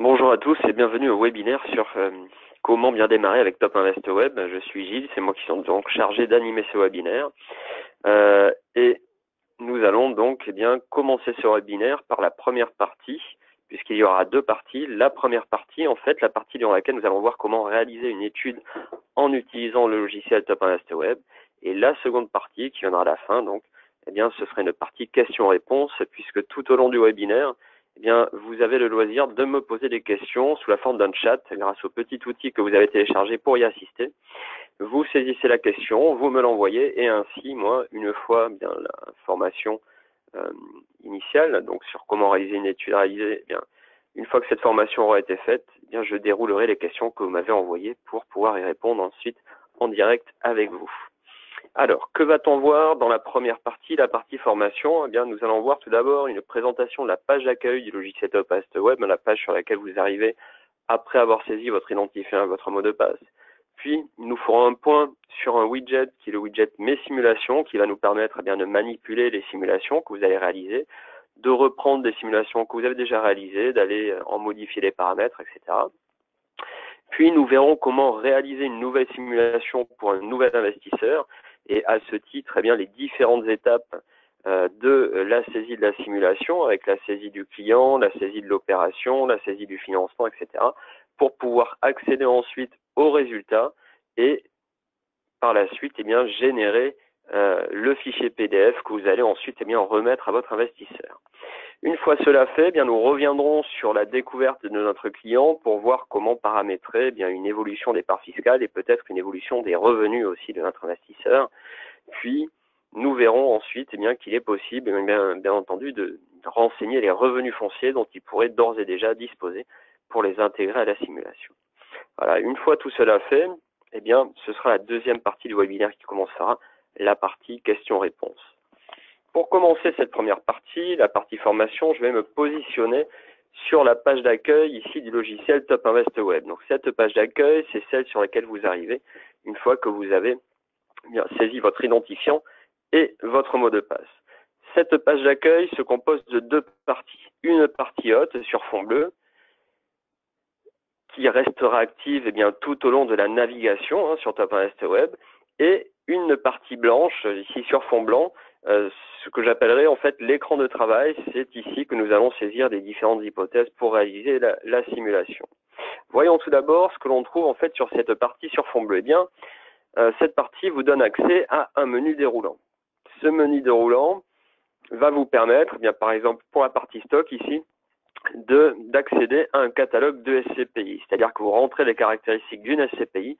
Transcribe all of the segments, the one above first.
Bonjour à tous et bienvenue au webinaire sur comment bien démarrer avec Top Invest Web. Je suis Gilles, c'est moi qui suis donc chargé d'animer ce webinaire. Et nous allons donc commencer ce webinaire par la première partie, puisqu'il y aura deux parties. La première partie, en fait, la partie dans laquelle nous allons voir comment réaliser une étude en utilisant le logiciel Top Invest Web. Et la seconde partie, qui viendra à la fin, donc, ce serait une partie questions-réponses, puisque tout au long du webinaire, vous avez le loisir de me poser des questions sous la forme d'un chat grâce au petit outil que vous avez téléchargé pour y assister. Vous saisissez la question, vous me l'envoyez et ainsi, moi, une fois la formation initiale, donc sur comment réaliser une étude réalisée, une fois que cette formation aura été faite, je déroulerai les questions que vous m'avez envoyées pour pouvoir y répondre ensuite en direct avec vous. Alors, que va-t-on voir dans la première partie, la partie formation? Nous allons voir tout d'abord une présentation de la page d'accueil du logiciel Top Invest Web, la page sur laquelle vous arrivez après avoir saisi votre identifiant et votre mot de passe. Puis, nous ferons un point sur un widget qui est le widget Mes simulations, qui va nous permettre de manipuler les simulations que vous allez réaliser, de reprendre des simulations que vous avez déjà réalisées, d'aller en modifier les paramètres, etc. Puis, nous verrons comment réaliser une nouvelle simulation pour un nouvel investisseur. Et à ce titre, les différentes étapes de la saisie de la simulation, avec la saisie du client, la saisie de l'opération, la saisie du financement, etc., pour pouvoir accéder ensuite aux résultats et par la suite générer le fichier PDF que vous allez ensuite remettre à votre investisseur. Une fois cela fait, nous reviendrons sur la découverte de notre client pour voir comment paramétrer une évolution des parts fiscales et peut-être une évolution des revenus aussi de notre investisseur. Puis, nous verrons ensuite qu'il est possible, bien entendu, de renseigner les revenus fonciers dont il pourrait d'ores et déjà disposer pour les intégrer à la simulation. Voilà, une fois tout cela fait, ce sera la deuxième partie du webinaire qui commencera, la partie questions-réponses. Pour commencer cette première partie, la partie formation, je vais me positionner sur la page d'accueil ici du logiciel Top Invest Web. Donc cette page d'accueil, c'est celle sur laquelle vous arrivez une fois que vous avez saisi votre identifiant et votre mot de passe. Cette page d'accueil se compose de deux parties. Une partie haute sur fond bleu qui restera active tout au long de la navigation sur Top Invest Web et une partie blanche ici sur fond blanc, ce que j'appellerais en fait l'écran de travail. C'est ici que nous allons saisir les différentes hypothèses pour réaliser la simulation. Voyons tout d'abord ce que l'on trouve en fait sur cette partie sur fond bleu. Cette partie vous donne accès à un menu déroulant. Ce menu déroulant va vous permettre, par exemple pour la partie stock ici, d'accéder à un catalogue de SCPI, c'est-à-dire que vous rentrez les caractéristiques d'une SCPI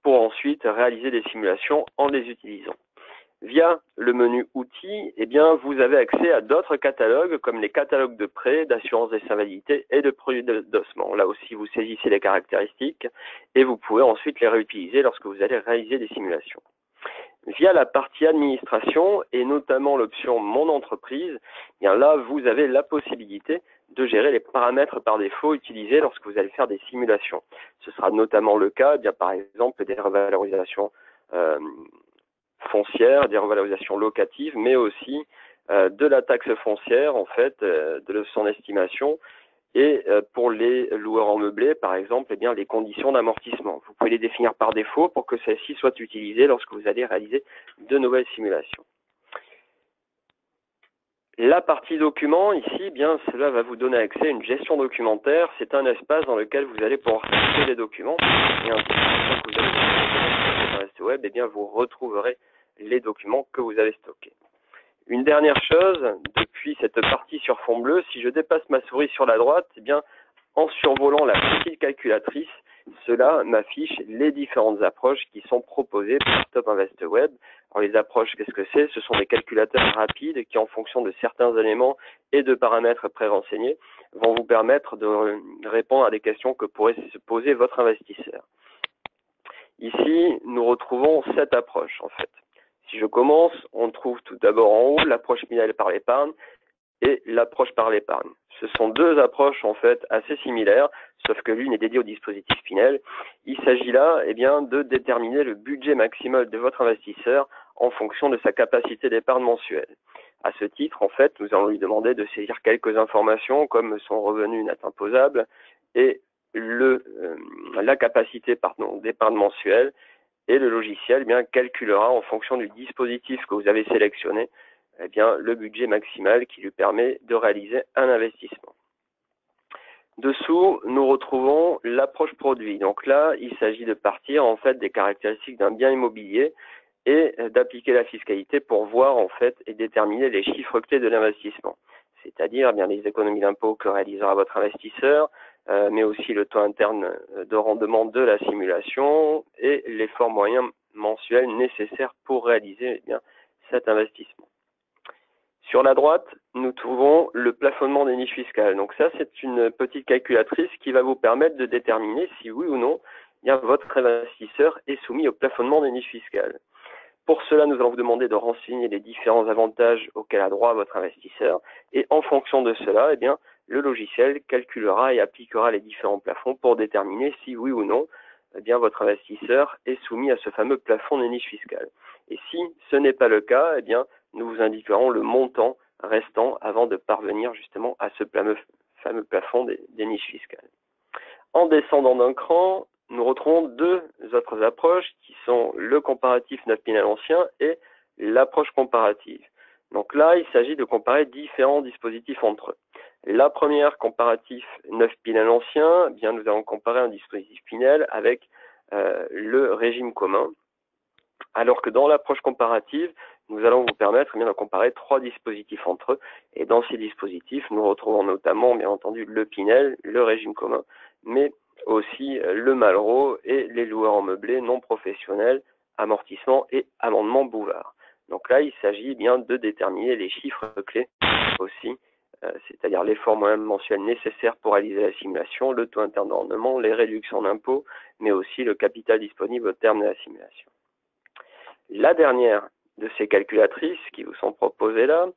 pour ensuite réaliser des simulations en les utilisant. Via le menu outils, vous avez accès à d'autres catalogues comme les catalogues de prêts, d'assurance des invalidités et de produits d'ossement. Là aussi, vous saisissez les caractéristiques et vous pouvez ensuite les réutiliser lorsque vous allez réaliser des simulations. Via la partie administration et notamment l'option Mon entreprise, là, vous avez la possibilité de gérer les paramètres par défaut utilisés lorsque vous allez faire des simulations. Ce sera notamment le cas, par exemple, des revalorisations foncières, des revalorisations locatives, mais aussi de la taxe foncière, en fait, de son estimation, et pour les loueurs en meublé, par exemple, les conditions d'amortissement. Vous pouvez les définir par défaut pour que celles-ci soient utilisées lorsque vous allez réaliser de nouvelles simulations. La partie documents, ici, cela va vous donner accès à une gestion documentaire. C'est un espace dans lequel vous allez pouvoir stocker les documents. Et ainsi, quand vous allez sur le web, vous retrouverez les documents que vous avez stockés. Une dernière chose, depuis cette partie sur fond bleu, si je dépasse ma souris sur la droite, en survolant la petite calculatrice, cela m'affiche les différentes approches qui sont proposées par Top Invest Web. Alors les approches, qu'est-ce que c'est? Ce sont des calculateurs rapides qui, en fonction de certains éléments et de paramètres pré-renseignés, vont vous permettre de répondre à des questions que pourrait se poser votre investisseur. Ici, nous retrouvons cette approche, en fait. Si je commence, on trouve tout d'abord en haut l'approche Pinel par l'épargne et l'approche par l'épargne. Ce sont deux approches en fait assez similaires, sauf que l'une est dédiée au dispositif Pinel. Il s'agit là de déterminer le budget maximal de votre investisseur en fonction de sa capacité d'épargne mensuelle. À ce titre, en fait, nous allons lui demander de saisir quelques informations comme son revenu net imposable et la capacité d'épargne mensuelle, et le logiciel calculera en fonction du dispositif que vous avez sélectionné le budget maximal qui lui permet de réaliser un investissement. Dessous, nous retrouvons l'approche produit. Donc là, il s'agit de partir en fait des caractéristiques d'un bien immobilier et d'appliquer la fiscalité pour voir en fait et déterminer les chiffres clés de l'investissement, c'est-à-dire les économies d'impôt que réalisera votre investisseur, mais aussi le taux interne de rendement de la simulation et l'effort moyen mensuel nécessaire pour réaliser cet investissement. Sur la droite, nous trouvons le plafonnement des niches fiscales. Donc ça, c'est une petite calculatrice qui va vous permettre de déterminer si oui ou non votre investisseur est soumis au plafonnement des niches fiscales. Pour cela, nous allons vous demander de renseigner les différents avantages auxquels a droit votre investisseur et en fonction de cela, le logiciel calculera et appliquera les différents plafonds pour déterminer si oui ou non votre investisseur est soumis à ce fameux plafond des niches fiscales. Et si ce n'est pas le cas, nous vous indiquerons le montant restant avant de parvenir justement à ce fameux plafond des niches fiscales. En descendant d'un cran, nous retrouvons deux autres approches qui sont le comparatif 9000 à l'ancien et l'approche comparative. Donc là, il s'agit de comparer différents dispositifs entre eux. La première, comparatif 9000 à l'ancien, nous allons comparer un dispositif Pinel avec le régime commun, alors que dans l'approche comparative, nous allons vous permettre de comparer trois dispositifs entre eux. Et dans ces dispositifs, nous retrouvons notamment, bien entendu, le Pinel, le régime commun, mais aussi le Malraux et les loueurs en meublé non professionnels, amortissement et amendement Bouvard. Donc là, il s'agit de déterminer les chiffres clés aussi, c'est-à-dire l'effort moyen mensuel nécessaire pour réaliser la simulation, le taux interne de rendement, les réductions d'impôts, mais aussi le capital disponible au terme de la simulation. La dernière de ces calculatrices qui vous sont proposées là,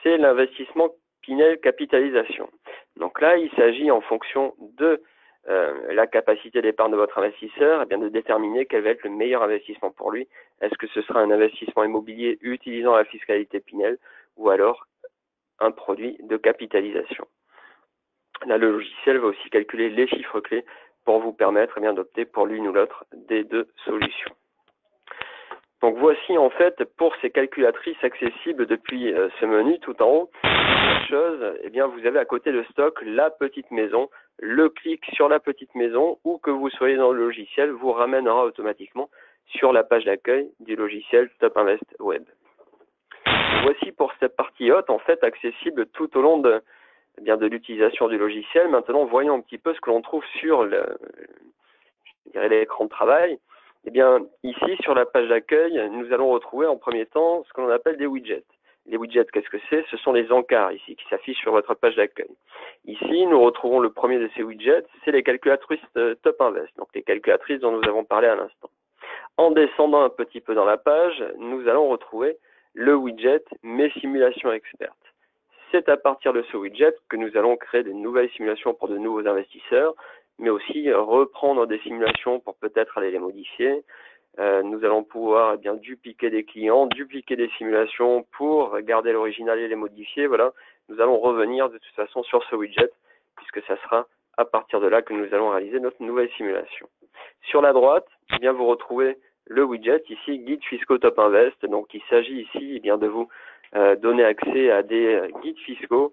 c'est l'investissement Pinel capitalisation. Donc là, il s'agit en fonction de la capacité d'épargne de votre investisseur, de déterminer quel va être le meilleur investissement pour lui. Est-ce que ce sera un investissement immobilier utilisant la fiscalité Pinel ou alors un produit de capitalisation. Là, le logiciel va aussi calculer les chiffres clés pour vous permettre d'opter pour l'une ou l'autre des deux solutions. Donc voici en fait pour ces calculatrices accessibles depuis ce menu tout en haut. Première chose, vous avez à côté de stock la petite maison. Le clic sur la petite maison ou que vous soyez dans le logiciel vous ramènera automatiquement sur la page d'accueil du logiciel Top Invest Web. Voici pour cette partie haute en fait accessible tout au long de l'utilisation du logiciel. Maintenant, voyons un petit peu ce que l'on trouve sur l'écran de travail. Ici, sur la page d'accueil, nous allons retrouver en premier temps ce que l'on appelle des widgets. Les widgets, qu'est-ce que c'est? Ce sont les encarts ici qui s'affichent sur votre page d'accueil. Ici, nous retrouvons le premier de ces widgets, c'est les calculatrices Top Invest, donc les calculatrices dont nous avons parlé à l'instant. En descendant un petit peu dans la page, nous allons retrouver le widget Mes simulations expertes. C'est à partir de ce widget que nous allons créer de nouvelles simulations pour de nouveaux investisseurs, mais aussi reprendre des simulations pour peut-être aller les modifier. Nous allons pouvoir dupliquer des clients, dupliquer des simulations pour garder l'original et les modifier. Voilà, nous allons revenir de toute façon sur ce widget puisque ça sera à partir de là que nous allons réaliser notre nouvelle simulation. Sur la droite, vous retrouvez le widget ici, guide fiscaux Top Invest. Donc il s'agit ici de vous donner accès à des guides fiscaux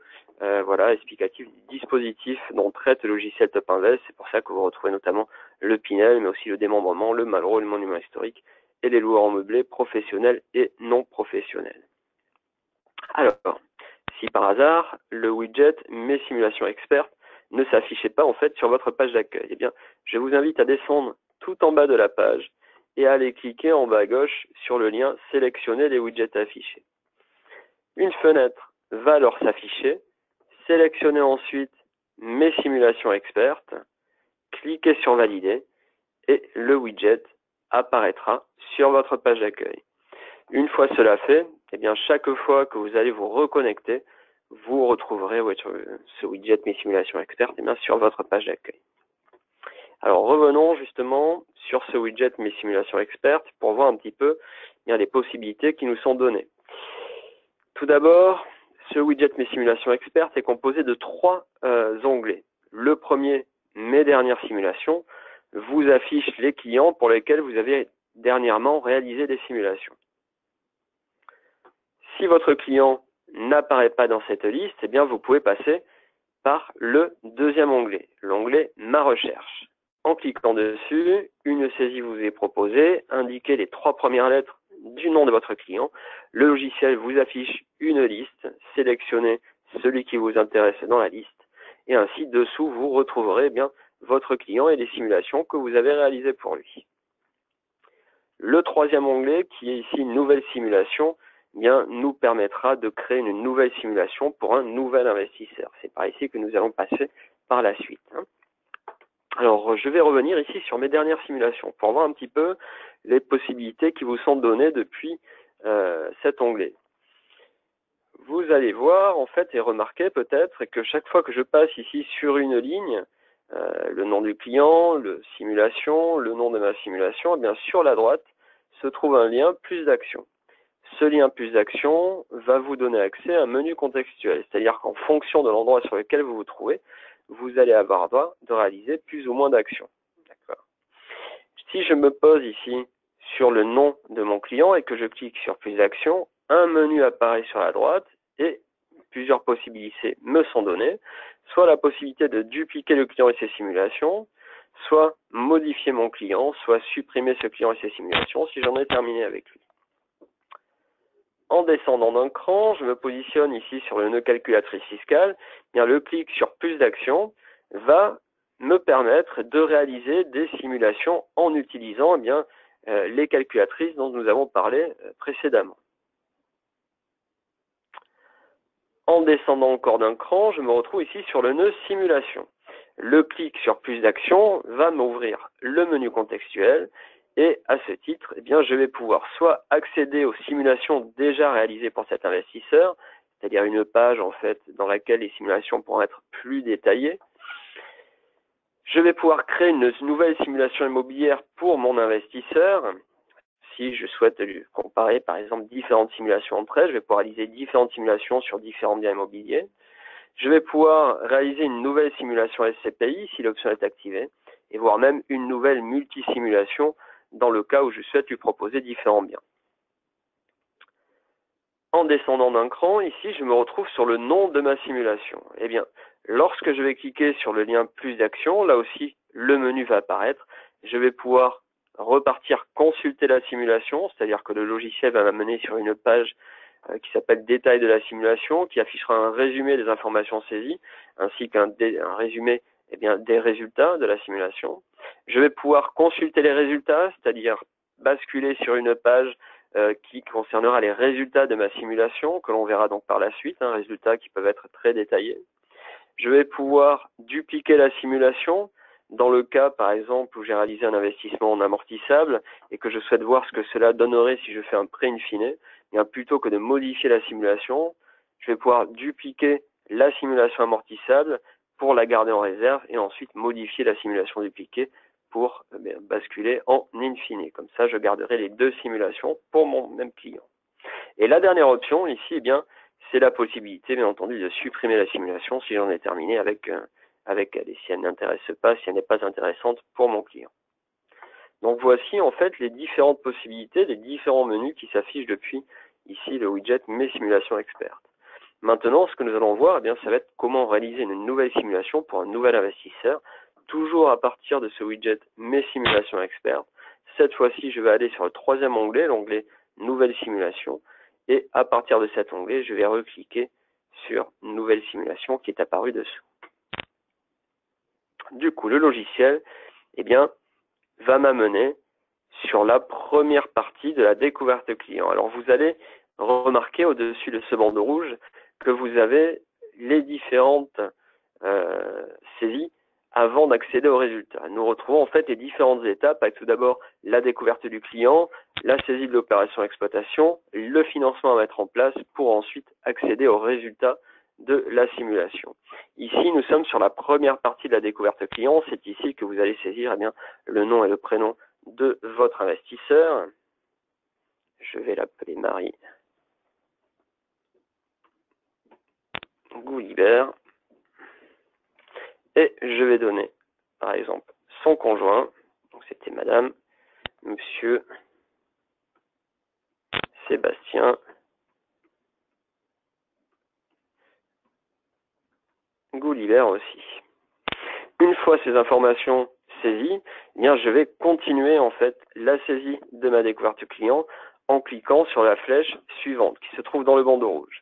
explicatifs du dispositif dont traite le logiciel Top Invest. C'est pour ça que vous retrouvez notamment le Pinel, mais aussi le démembrement, le Malraux, le monument historique et les loueurs en meublé professionnels et non professionnels. Alors, si par hasard, le widget Mes simulations expertes ne s'affichait pas en fait sur votre page d'accueil, je vous invite à descendre tout en bas de la page et à aller cliquer en bas à gauche sur le lien Sélectionner les widgets affichés. Une fenêtre va alors s'afficher. Sélectionnez ensuite Mes simulations expertes, cliquez sur Valider et le widget apparaîtra sur votre page d'accueil. Une fois cela fait, chaque fois que vous allez vous reconnecter, vous retrouverez ce widget Mes simulations expertes sur votre page d'accueil. Alors revenons justement sur ce widget Mes simulations expertes pour voir un petit peu les possibilités qui nous sont données. Tout d'abord, ce widget Mes simulations expertes est composé de trois onglets. Le premier, mes dernières simulations vous affiche les clients pour lesquels vous avez dernièrement réalisé des simulations. Si votre client n'apparaît pas dans cette liste, eh bien vous pouvez passer par le deuxième onglet, l'onglet Ma recherche. En cliquant dessus, une saisie vous est proposée, indiquez les 3 premières lettres du nom de votre client. Le logiciel vous affiche une liste, sélectionnez celui qui vous intéresse dans la liste, et ainsi dessous vous retrouverez bien votre client et les simulations que vous avez réalisées pour lui. Le troisième onglet, qui est ici Nouvelle simulation, bien, nous permettra de créer une nouvelle simulation pour un nouvel investisseur. C'est par ici que nous allons passer par la suite. Alors, je vais revenir ici sur mes dernières simulations pour voir un petit peu les possibilités qui vous sont données depuis cet onglet. Vous allez voir, en fait, et remarquer peut-être que chaque fois que je passe ici sur une ligne, le nom du client, le simulation, le nom de ma simulation, eh bien, sur la droite se trouve un lien plus d'action. Ce lien plus d'action va vous donner accès à un menu contextuel, c'est-à-dire qu'en fonction de l'endroit sur lequel vous vous trouvez, vous allez avoir droit de réaliser plus ou moins d'actions. Si je me pose ici sur le nom de mon client et que je clique sur plus d'actions, un menu apparaît sur la droite et plusieurs possibilités me sont données, soit la possibilité de dupliquer le client et ses simulations, soit modifier mon client, soit supprimer ce client et ses simulations si j'en ai terminé avec lui. En descendant d'un cran, je me positionne ici sur le nœud calculatrice fiscale. Bien, le clic sur plus d'actions va me permettre de réaliser des simulations en utilisant les calculatrices dont nous avons parlé précédemment. En descendant encore d'un cran, je me retrouve ici sur le nœud simulation. Le clic sur plus d'actions va m'ouvrir le menu contextuel et à ce titre, eh bien, je vais pouvoir soit accéder aux simulations déjà réalisées pour cet investisseur, c'est-à-dire une page en fait dans laquelle les simulations pourront être plus détaillées. Je vais pouvoir créer une nouvelle simulation immobilière pour mon investisseur. Si je souhaite comparer par exemple différentes simulations entre elles, je vais pouvoir réaliser différentes simulations sur différents biens immobiliers. Je vais pouvoir réaliser une nouvelle simulation SCPI si l'option est activée, et voire même une nouvelle multisimulation dans le cas où je souhaite lui proposer différents biens. En descendant d'un cran, ici, je me retrouve sur le nom de ma simulation. Eh bien, lorsque je vais cliquer sur le lien plus d'action, là aussi, le menu va apparaître. Je vais pouvoir repartir consulter la simulation, c'est-à-dire que le logiciel va m'amener sur une page qui s'appelle Détails de la simulation, qui affichera un résumé des informations saisies, ainsi qu'un résumé des résultats de la simulation. Je vais pouvoir consulter les résultats, c'est-à-dire basculer sur une page qui concernera les résultats de ma simulation, que l'on verra donc par la suite, résultats qui peuvent être très détaillés. Je vais pouvoir dupliquer la simulation dans le cas, par exemple, où j'ai réalisé un investissement en amortissable et que je souhaite voir ce que cela donnerait si je fais un prêt in fine. Bien, plutôt que de modifier la simulation, je vais pouvoir dupliquer la simulation amortissable pour la garder en réserve et ensuite modifier la simulation dupliquée pour basculer en in fine. Comme ça, je garderai les deux simulations pour mon même client. Et la dernière option ici, c'est la possibilité, bien entendu, de supprimer la simulation si j'en ai terminé avec elle et si elle n'intéresse pas, si elle n'est pas intéressante pour mon client. Donc voici en fait les différentes possibilités, les différents menus qui s'affichent depuis ici le widget Mes simulations expertes. Maintenant, ce que nous allons voir, ça va être comment réaliser une nouvelle simulation pour un nouvel investisseur, toujours à partir de ce widget Mes simulations expertes. Cette fois-ci, je vais aller sur le troisième onglet, l'onglet Nouvelle simulation, et à partir de cet onglet, je vais recliquer sur Nouvelle simulation qui est apparue dessous. Du coup, le logiciel, va m'amener sur la première partie de la découverte client. Alors, vous allez remarquer au-dessus de ce bandeau rouge que vous avez les différentes saisies avant d'accéder aux résultats. Nous retrouvons en fait les différentes étapes avec tout d'abord la découverte du client, la saisie de l'opération exploitation, le financement à mettre en place pour ensuite accéder aux résultats de la simulation. Ici, nous sommes sur la première partie de la découverte client. C'est ici que vous allez saisir le nom et le prénom de votre investisseur. Je vais l'appeler Marie Goulibert. Et je vais donner par exemple son conjoint, donc c'était madame, monsieur Sébastien Goulivert aussi. Une fois ces informations saisies, eh bien, je vais continuer en fait la saisie de ma découverte client en cliquant sur la flèche suivante qui se trouve dans le bandeau rouge.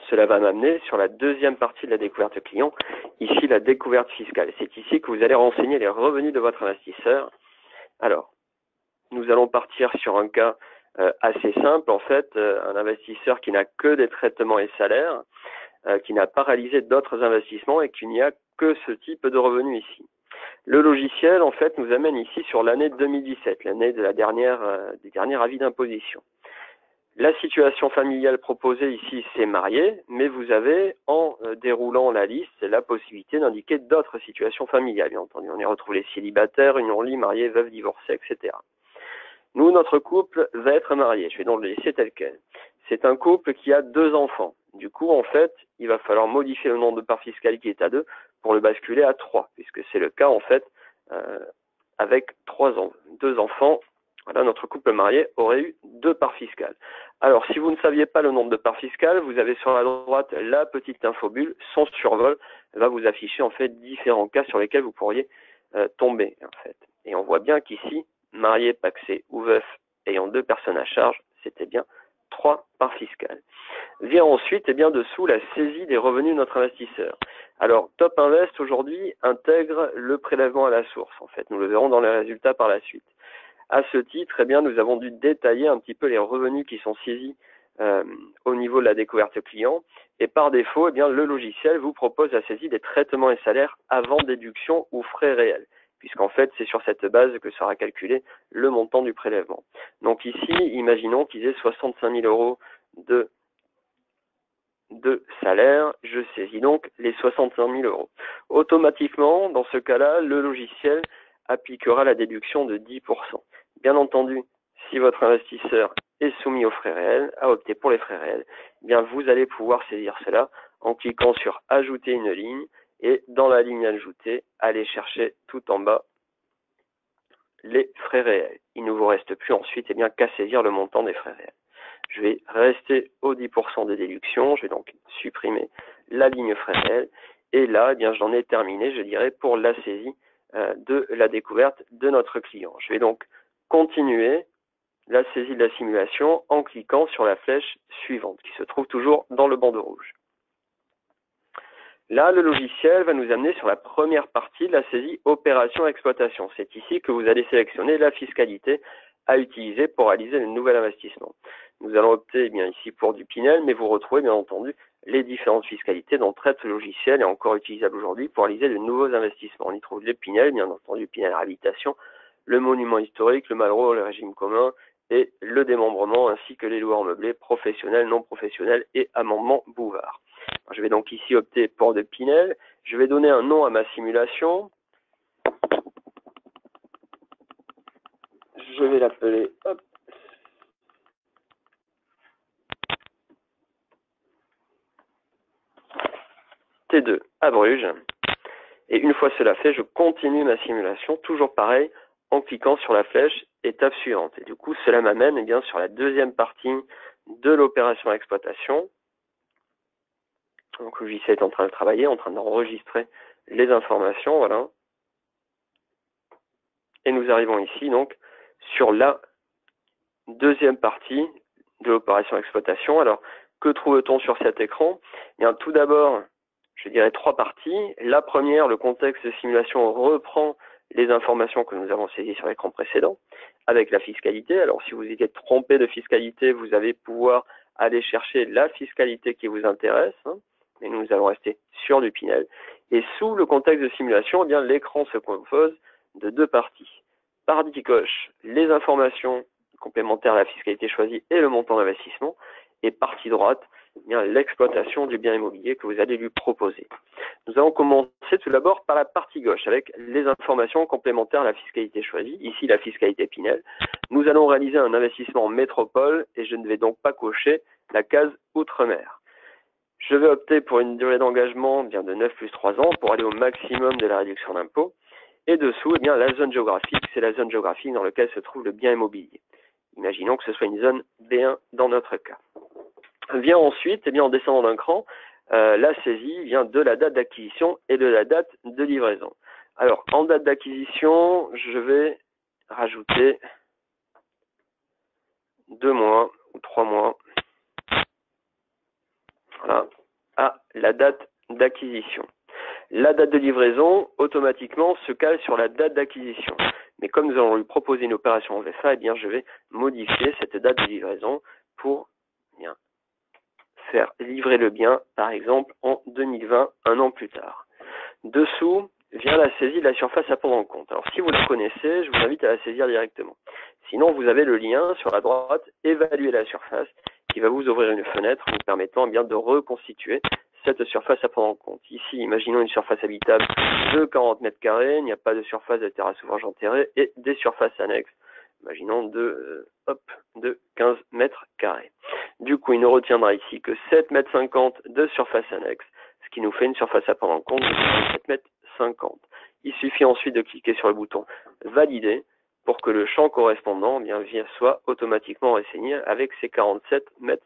Cela va m'amener sur la deuxième partie de la découverte client, ici la découverte fiscale. C'est ici que vous allez renseigner les revenus de votre investisseur. Alors, nous allons partir sur un cas assez simple en fait, un investisseur qui n'a que des traitements et salaires, qui n'a pas réalisé d'autres investissements et qui n'y a que ce type de revenus ici. Le logiciel, en fait, nous amène ici sur l'année 2017, l'année de la des derniers avis d'imposition. La situation familiale proposée ici, c'est marié, mais vous avez, en déroulant la liste, la possibilité d'indiquer d'autres situations familiales. Bien entendu, on y retrouve les célibataires, union libre, mariés, veuves, divorcés, etc. Nous, notre couple va être marié. Je vais donc le laisser tel quel. C'est un couple qui a 2 enfants. Du coup, en fait, il va falloir modifier le nombre de parts fiscales qui est à 2 pour le basculer à 3, puisque c'est le cas, en fait, avec 2 enfants. Voilà, notre couple marié aurait eu 2 parts fiscales. Alors, si vous ne saviez pas le nombre de parts fiscales, vous avez sur la droite la petite infobulle, son survol va vous afficher, en fait, différents cas sur lesquels vous pourriez tomber, en fait. Et on voit bien qu'ici, marié, pacsé ou veuf ayant 2 personnes à charge, c'était bien 3 parts fiscales. Vient ensuite, bien dessous, la saisie des revenus de notre investisseur. Alors, Top Invest, aujourd'hui, intègre le prélèvement à la source, en fait. Nous le verrons dans les résultats par la suite. À ce titre, bien, nous avons dû détailler un petit peu les revenus qui sont saisis au niveau de la découverte client. Et par défaut, bien, le logiciel vous propose la saisie des traitements et salaires avant déduction ou frais réels, puisqu'en fait, c'est sur cette base que sera calculé le montant du prélèvement. Donc ici, imaginons qu'ils aient 65 000 euros de salaire, je saisis donc les 65 000 euros. Automatiquement, dans ce cas-là, le logiciel appliquera la déduction de 10%. Bien entendu, si votre investisseur est soumis aux frais réels, à opter pour les frais réels, eh bien vous allez pouvoir saisir cela en cliquant sur ajouter une ligne et dans la ligne ajoutée, aller chercher tout en bas les frais réels. Il ne vous reste plus ensuite qu'à saisir le montant des frais réels. Je vais rester aux 10% de déduction, je vais donc supprimer la ligne frais réels et là, j'en ai terminé, je dirais, pour la saisie de la découverte de notre client. Je vais donc continuer la saisie de la simulation en cliquant sur la flèche suivante qui se trouve toujours dans le bandeau rouge. Là, le logiciel va nous amener sur la première partie de la saisie opération-exploitation. C'est ici que vous allez sélectionner la fiscalité à utiliser pour réaliser le nouvel investissement. Nous allons opter ici pour du Pinel, mais vous retrouvez bien entendu les différentes fiscalités dont traite ce logiciel et encore utilisable aujourd'hui pour réaliser de nouveaux investissements. On y trouve les Pinel, bien entendu Pinel Habitation, le monument historique, le Malraux, le régime commun et le démembrement ainsi que les loueurs meublés professionnels, non professionnels et amendement Bouvard. Je vais donc ici opter pour de Pinel. Je vais donner un nom à ma simulation. Je vais l'appeler T2 à Bruges. Et une fois cela fait, je continue ma simulation, toujours pareil, en cliquant sur la flèche étape suivante. Et du coup, cela m'amène sur la deuxième partie de l'opération exploitation. Donc le logiciel est en train de travailler, en train d'enregistrer les informations, voilà. Et nous arrivons ici donc sur la deuxième partie de l'opération exploitation. Alors, que trouve-t-on sur cet écran? Bien, tout d'abord, je dirais 3 parties. La première, le contexte de simulation reprend les informations que nous avons saisies sur l'écran précédent avec la fiscalité. Alors, si vous étiez trompé de fiscalité, vous allez pouvoir aller chercher la fiscalité qui vous intéresse. Mais nous allons rester sur du Pinel. Et sous le contexte de simulation, l'écran se compose de 2 parties. Partie gauche, les informations complémentaires à la fiscalité choisie et le montant d'investissement. Et partie droite, l'exploitation du bien immobilier que vous allez lui proposer. Nous allons commencer tout d'abord par la partie gauche avec les informations complémentaires à la fiscalité choisie. Ici, la fiscalité Pinel. Nous allons réaliser un investissement en métropole et je ne vais donc pas cocher la case Outre-mer. Je vais opter pour une durée d'engagement bien de 9 plus 3 ans pour aller au maximum de la réduction d'impôt. Et dessous, eh bien, la zone géographique, c'est la zone géographique dans laquelle se trouve le bien immobilier. Imaginons que ce soit une zone B1 dans notre cas. Vient ensuite, eh bien, en descendant d'un cran, la saisie vient de la date d'acquisition et de la date de livraison. Alors, en date d'acquisition, je vais rajouter 2 mois ou 3 mois, voilà, à la date d'acquisition. La date de livraison, automatiquement, se cale sur la date d'acquisition. Mais comme nous allons lui proposer une opération en VFA, eh bien, je vais modifier cette date de livraison pour bien faire livrer le bien, par exemple, en 2020, un an plus tard. Dessous vient la saisie de la surface à prendre en compte. Alors, si vous la connaissez, je vous invite à la saisir directement. Sinon, vous avez le lien sur la droite, évaluer la surface, qui va vous ouvrir une fenêtre vous permettant bien de reconstituer cette surface à prendre en compte. Ici, imaginons une surface habitable de 40 mètres carrés, il n'y a pas de surface de terrasse ouvrage enterrée et des surfaces annexes, imaginons de 15 mètres carrés. Du coup, il ne retiendra ici que 7,50 mètres de surface annexe, ce qui nous fait une surface à prendre en compte de 7,50 mètres. Il suffit ensuite de cliquer sur le bouton valider pour que le champ correspondant soit automatiquement renseigné avec ses 47,50 mètres.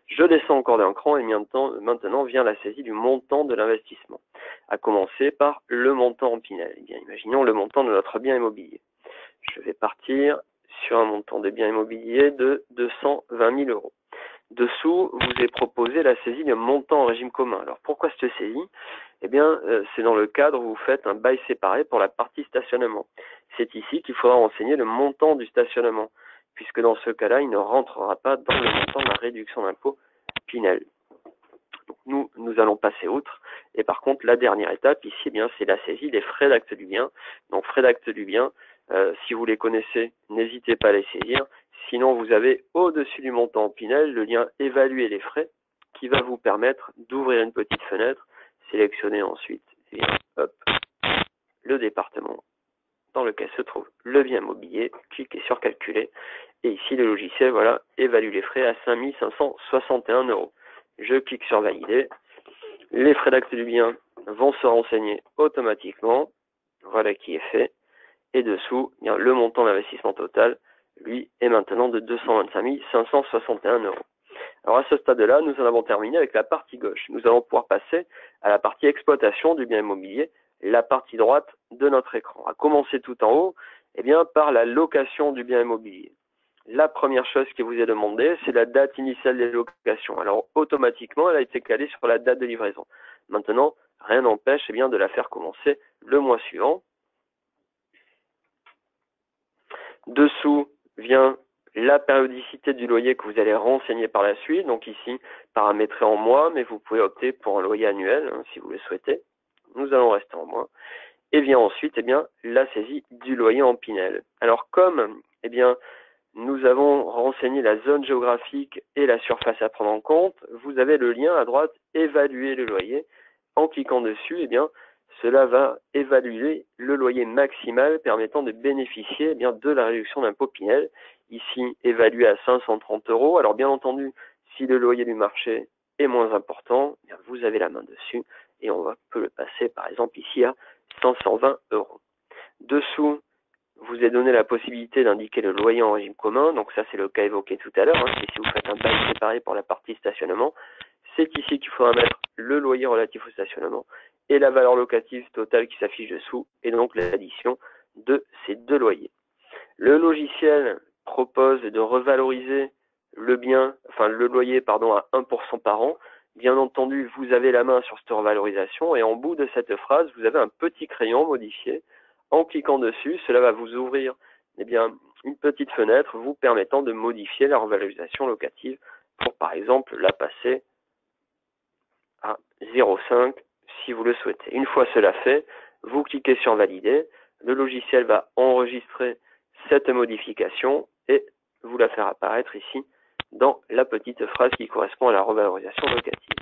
Je descends encore d'un cran et maintenant vient la saisie du montant de l'investissement, à commencer par le montant en Pinel. Eh bien, imaginons le montant de notre bien immobilier. Je vais partir sur un montant de bien immobilier de 220 000 euros. Dessous, vous est proposé la saisie d'un montant en régime commun. Alors pourquoi cette saisie? Eh bien, c'est dans le cadre où vous faites un bail séparé pour la partie stationnement. C'est ici qu'il faudra renseigner le montant du stationnement, puisque dans ce cas-là, il ne rentrera pas dans le montant de la réduction d'impôt Pinel. Donc nous allons passer outre. Et par contre, la dernière étape ici, eh bien, c'est la saisie des frais d'acte du bien. Donc frais d'acte du bien, si vous les connaissez, n'hésitez pas à les saisir. Sinon, vous avez au-dessus du montant Pinel le lien évaluer les frais qui va vous permettre d'ouvrir une petite fenêtre, sélectionner ensuite le département dans lequel se trouve le bien immobilier, cliquez sur calculer et ici le logiciel évalue les frais à 5 561 euros. Je clique sur valider, les frais d'acte du bien vont se renseigner automatiquement, voilà qui est fait, et dessous, le montant d'investissement total, lui, est maintenant de 225 561 euros. Alors à ce stade-là, nous en avons terminé avec la partie gauche. Nous allons pouvoir passer à la partie exploitation du bien immobilier, la partie droite de notre écran. À commencer tout en haut, eh bien, par la location du bien immobilier. La première chose qui vous est demandée, c'est la date initiale des locations. Alors automatiquement, elle a été calée sur la date de livraison. Maintenant, rien n'empêche de la faire commencer le mois suivant. Dessous vient la périodicité du loyer que vous allez renseigner par la suite. Donc ici, paramétré en mois, mais vous pouvez opter pour un loyer annuel si vous le souhaitez. Nous allons rester en mois. Et vient ensuite la saisie du loyer en Pinel. Alors comme nous avons renseigné la zone géographique et la surface à prendre en compte, vous avez le lien à droite évaluer le loyer. En cliquant dessus, cela va évaluer le loyer maximal permettant de bénéficier de la réduction d'impôt Pinel. Ici, évalué à 530 euros. Alors bien entendu, si le loyer du marché est moins important, vous avez la main dessus et on peut le passer par exemple ici à 520 euros. Dessous, vous est donné la possibilité d'indiquer le loyer en régime commun. Donc ça, c'est le cas évoqué tout à l'heure. Si vous faites un bail séparé pour la partie stationnement, c'est ici qu'il faudra mettre le loyer relatif au stationnement et la valeur locative totale qui s'affiche dessous, et donc l'addition de ces deux loyers. Le logiciel propose de revaloriser le loyer à 1% par an. Bien entendu, vous avez la main sur cette revalorisation et en bout de cette phrase, vous avez un petit crayon modifié. En cliquant dessus, cela va vous ouvrir une petite fenêtre vous permettant de modifier la revalorisation locative pour par exemple la passer à 0,5 si vous le souhaitez. Une fois cela fait, vous cliquez sur valider, le logiciel va enregistrer cette modification et vous la faire apparaître ici dans la petite phrase qui correspond à la revalorisation locative.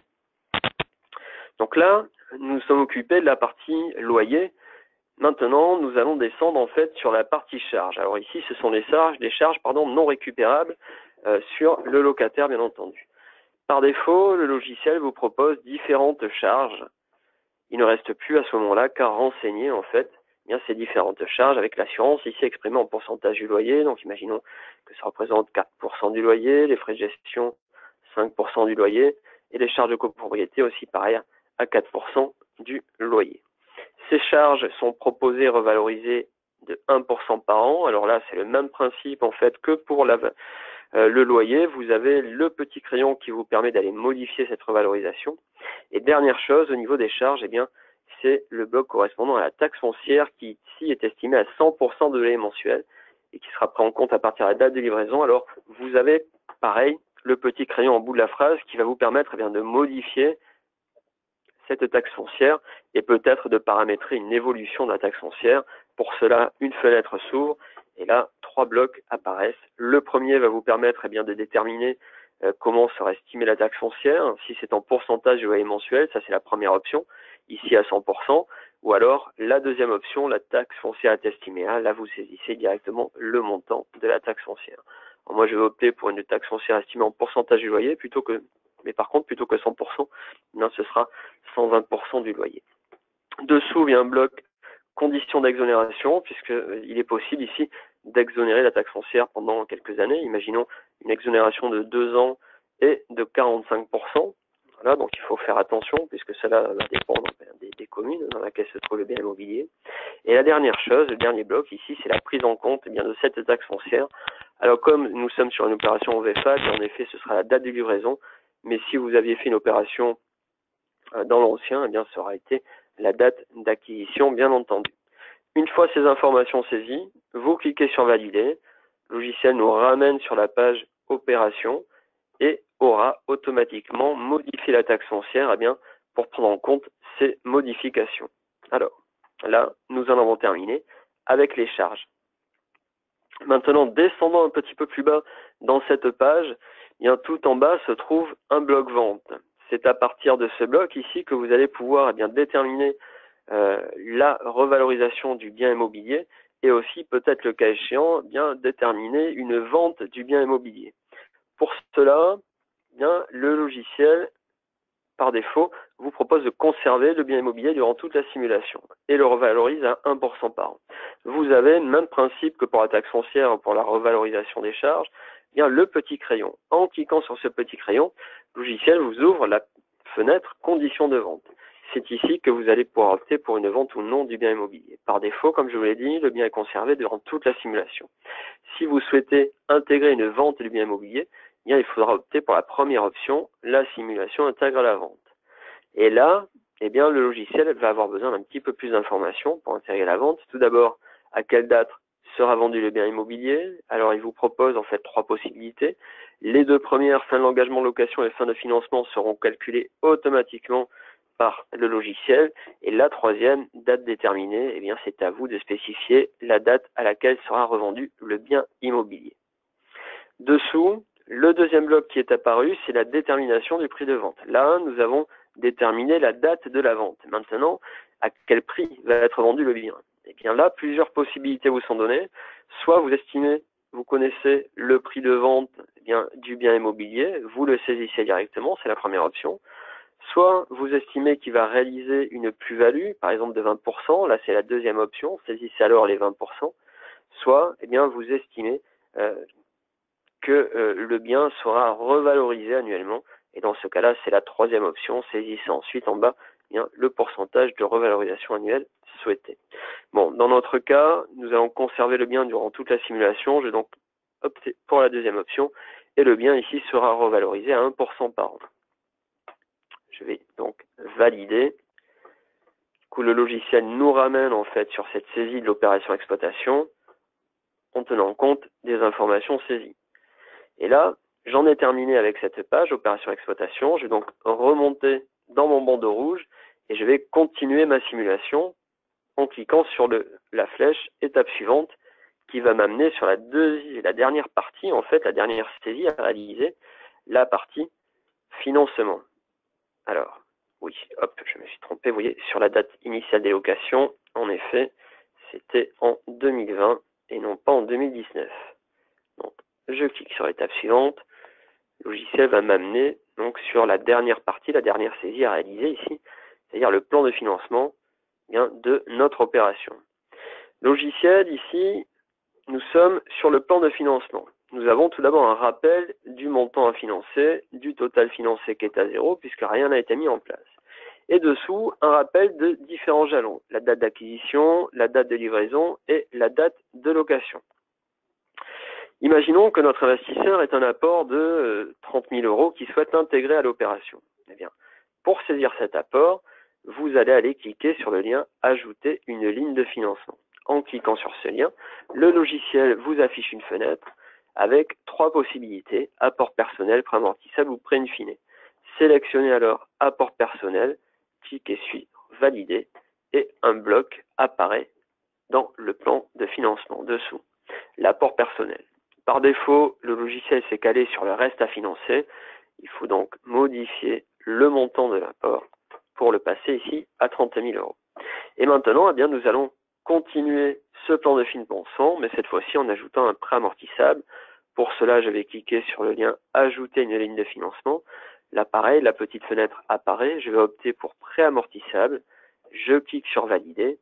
Donc là, nous sommes occupés de la partie loyer. Maintenant, nous allons descendre sur la partie charge. Alors ici, ce sont des charges non récupérables sur le locataire, bien entendu. Par défaut, le logiciel vous propose différentes charges. Il ne reste plus à ce moment-là qu'à renseigner en fait bien ces différentes charges avec l'assurance ici exprimée en pourcentage du loyer. Donc imaginons que ça représente 4% du loyer, les frais de gestion 5% du loyer et les charges de copropriété aussi pareil à 4% du loyer. Ces charges sont proposées et revalorisées de 1% par an. Alors là, c'est le même principe en fait que pour le loyer. Vous avez le petit crayon qui vous permet d'aller modifier cette revalorisation. Et dernière chose, au niveau des charges, eh bien, c'est le bloc correspondant à la taxe foncière qui ici est estimé à 100% de loyer mensuel et qui sera pris en compte à partir de la date de livraison. Alors, vous avez, pareil, le petit crayon en bout de la phrase qui va vous permettre eh bien, de modifier cette taxe foncière et peut-être de paramétrer une évolution de la taxe foncière. Pour cela, une fenêtre s'ouvre et là, 3 blocs apparaissent. Le premier va vous permettre eh bien, de déterminer comment sera estimée la taxe foncière. Si c'est en pourcentage du loyer mensuel, ça c'est la première option, ici à 100%. Ou alors, la deuxième option, la taxe foncière est estimée à. Là, vous saisissez directement le montant de la taxe foncière. Alors, moi, je vais opter pour une taxe foncière estimée en pourcentage du loyer mais par contre, plutôt que 100%, non, ce sera 120% du loyer. Dessous, il y a un bloc conditions d'exonération, puisqu'il est possible ici d'exonérer la taxe foncière pendant quelques années. Imaginons une exonération de 2 ans et de 45%. Voilà, donc il faut faire attention, puisque cela va dépendre des communes dans lesquelles se trouve le bien immobilier. Et la dernière chose, le dernier bloc ici, c'est la prise en compte eh bien, de cette taxe foncière. Alors comme nous sommes sur une opération au VFA, en effet ce sera la date de livraison, mais si vous aviez fait une opération dans l'ancien, eh bien ça aura été la date d'acquisition, bien entendu. Une fois ces informations saisies, vous cliquez sur Valider, le logiciel nous ramène sur la page Opération et aura automatiquement modifié la taxe foncière eh bien, pour prendre en compte ces modifications. Alors, là, nous en avons terminé avec les charges. Maintenant, descendant un petit peu plus bas dans cette page, eh bien, tout en bas se trouve un bloc vente. C'est à partir de ce bloc ici que vous allez pouvoir eh bien, déterminer la revalorisation du bien immobilier et aussi peut-être le cas échéant bien déterminer une vente du bien immobilier. Pour cela, bien le logiciel par défaut vous propose de conserver le bien immobilier durant toute la simulation et le revalorise à 1% par an. Vous avez le même principe que pour la taxe foncière ou pour la revalorisation des charges, bien le petit crayon. En cliquant sur ce petit crayon, le logiciel vous ouvre la fenêtre conditions de vente. C'est ici que vous allez pouvoir opter pour une vente ou non du bien immobilier. Par défaut, comme je vous l'ai dit, le bien est conservé durant toute la simulation. Si vous souhaitez intégrer une vente du bien immobilier, bien, il faudra opter pour la première option, la simulation intègre la vente. Et là, eh bien, le logiciel va avoir besoin d'un petit peu plus d'informations pour intégrer la vente. Tout d'abord, à quelle date sera vendu le bien immobilier? Alors, il vous propose en fait 3 possibilités. Les 2 premières, fin de l'engagement de location et fin de financement, seront calculées automatiquement par le logiciel. Et la 3e, date déterminée, eh bien, c'est à vous de spécifier la date à laquelle sera revendu le bien immobilier. Dessous, le deuxième bloc qui est apparu, c'est la détermination du prix de vente. Là, nous avons déterminé la date de la vente. Maintenant, à quel prix va être vendu le bien? Eh bien là, plusieurs possibilités vous sont données. Soit vous estimez, vous connaissez le prix de vente du bien immobilier, vous le saisissez directement, c'est la première option. Soit vous estimez qu'il va réaliser une plus-value, par exemple de 20%, là c'est la deuxième option, saisissez alors les 20%. Soit, eh bien, vous estimez que le bien sera revalorisé annuellement. Et dans ce cas-là, c'est la 3e option. Saisissez ensuite en bas bien, le pourcentage de revalorisation annuelle souhaité. Bon, dans notre cas, nous allons conserver le bien durant toute la simulation. Je vais donc opter pour la 2e option. Et le bien ici sera revalorisé à 1% par an. Je vais donc valider. Du coup, le logiciel nous ramène en fait sur cette saisie de l'opération exploitation en tenant compte des informations saisies. Et là, j'en ai terminé avec cette page, opération exploitation. Je vais donc remonter dans mon bandeau rouge et je vais continuer ma simulation en cliquant sur la flèche étape suivante qui va m'amener sur la dernière partie, en fait, la dernière saisie à réaliser, la partie financement. Alors, oui, hop, je me suis trompé, vous voyez, sur la date initiale des locations, en effet, c'était en 2020 et non pas en 2019. Donc, je clique sur l'étape suivante. Le logiciel va m'amener donc sur la dernière partie, la dernière saisie à réaliser ici, c'est-à-dire le plan de financement bien, de notre opération. Logiciel, ici, nous sommes sur le plan de financement. Nous avons tout d'abord un rappel du montant à financer, du total financé qui est à 0, puisque rien n'a été mis en place. Et dessous, un rappel de différents jalons, la date d'acquisition, la date de livraison et la date de location. Imaginons que notre investisseur ait un apport de 30 000 euros qu'il souhaite intégrer à l'opération. Eh bien, pour saisir cet apport, vous allez aller cliquer sur le lien « Ajouter une ligne de financement ». En cliquant sur ce lien, le logiciel vous affiche une fenêtre avec 3 possibilités, apport personnel, préamortissable ou prêt in fine. Sélectionnez alors apport personnel, cliquez sur valider et un bloc apparaît dans le plan de financement dessous. L'apport personnel. Par défaut, le logiciel s'est calé sur le reste à financer. Il faut donc modifier le montant de l'apport pour le passer ici à 30 000 euros. Et maintenant, eh bien, nous allons continuer ce plan de financement, mais cette fois-ci en ajoutant un prêt amortissable. Pour cela, je vais cliquer sur le lien « Ajouter une ligne de financement ». Là, pareil, la petite fenêtre apparaît. Je vais opter pour prêt amortissable. Je clique sur « Valider ».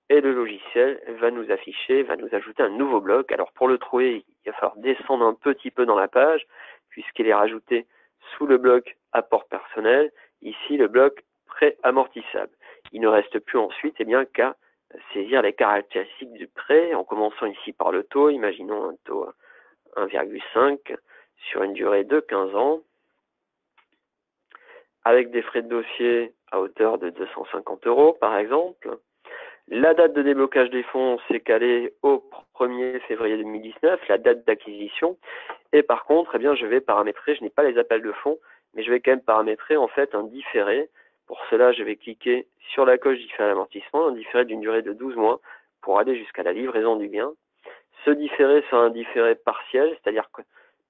Et le logiciel va nous afficher, va nous ajouter un nouveau bloc. Alors pour le trouver, il va falloir descendre un petit peu dans la page, puisqu'il est rajouté sous le bloc apport personnel, ici le bloc prêt amortissable. Il ne reste plus ensuite qu'à saisir les caractéristiques du prêt, en commençant ici par le taux, imaginons un taux 1,5 sur une durée de 15 ans, avec des frais de dossier à hauteur de 250 euros par exemple. La date de déblocage des fonds s'est calée au 1er février 2019, la date d'acquisition. Et par contre, eh bien, je vais paramétrer, je n'ai pas les appels de fonds, mais je vais quand même paramétrer en fait un différé. Pour cela, je vais cliquer sur la coche différé d'amortissement, un différé d'une durée de 12 mois pour aller jusqu'à la livraison du bien. Ce différé sera un différé partiel, c'est-à-dire que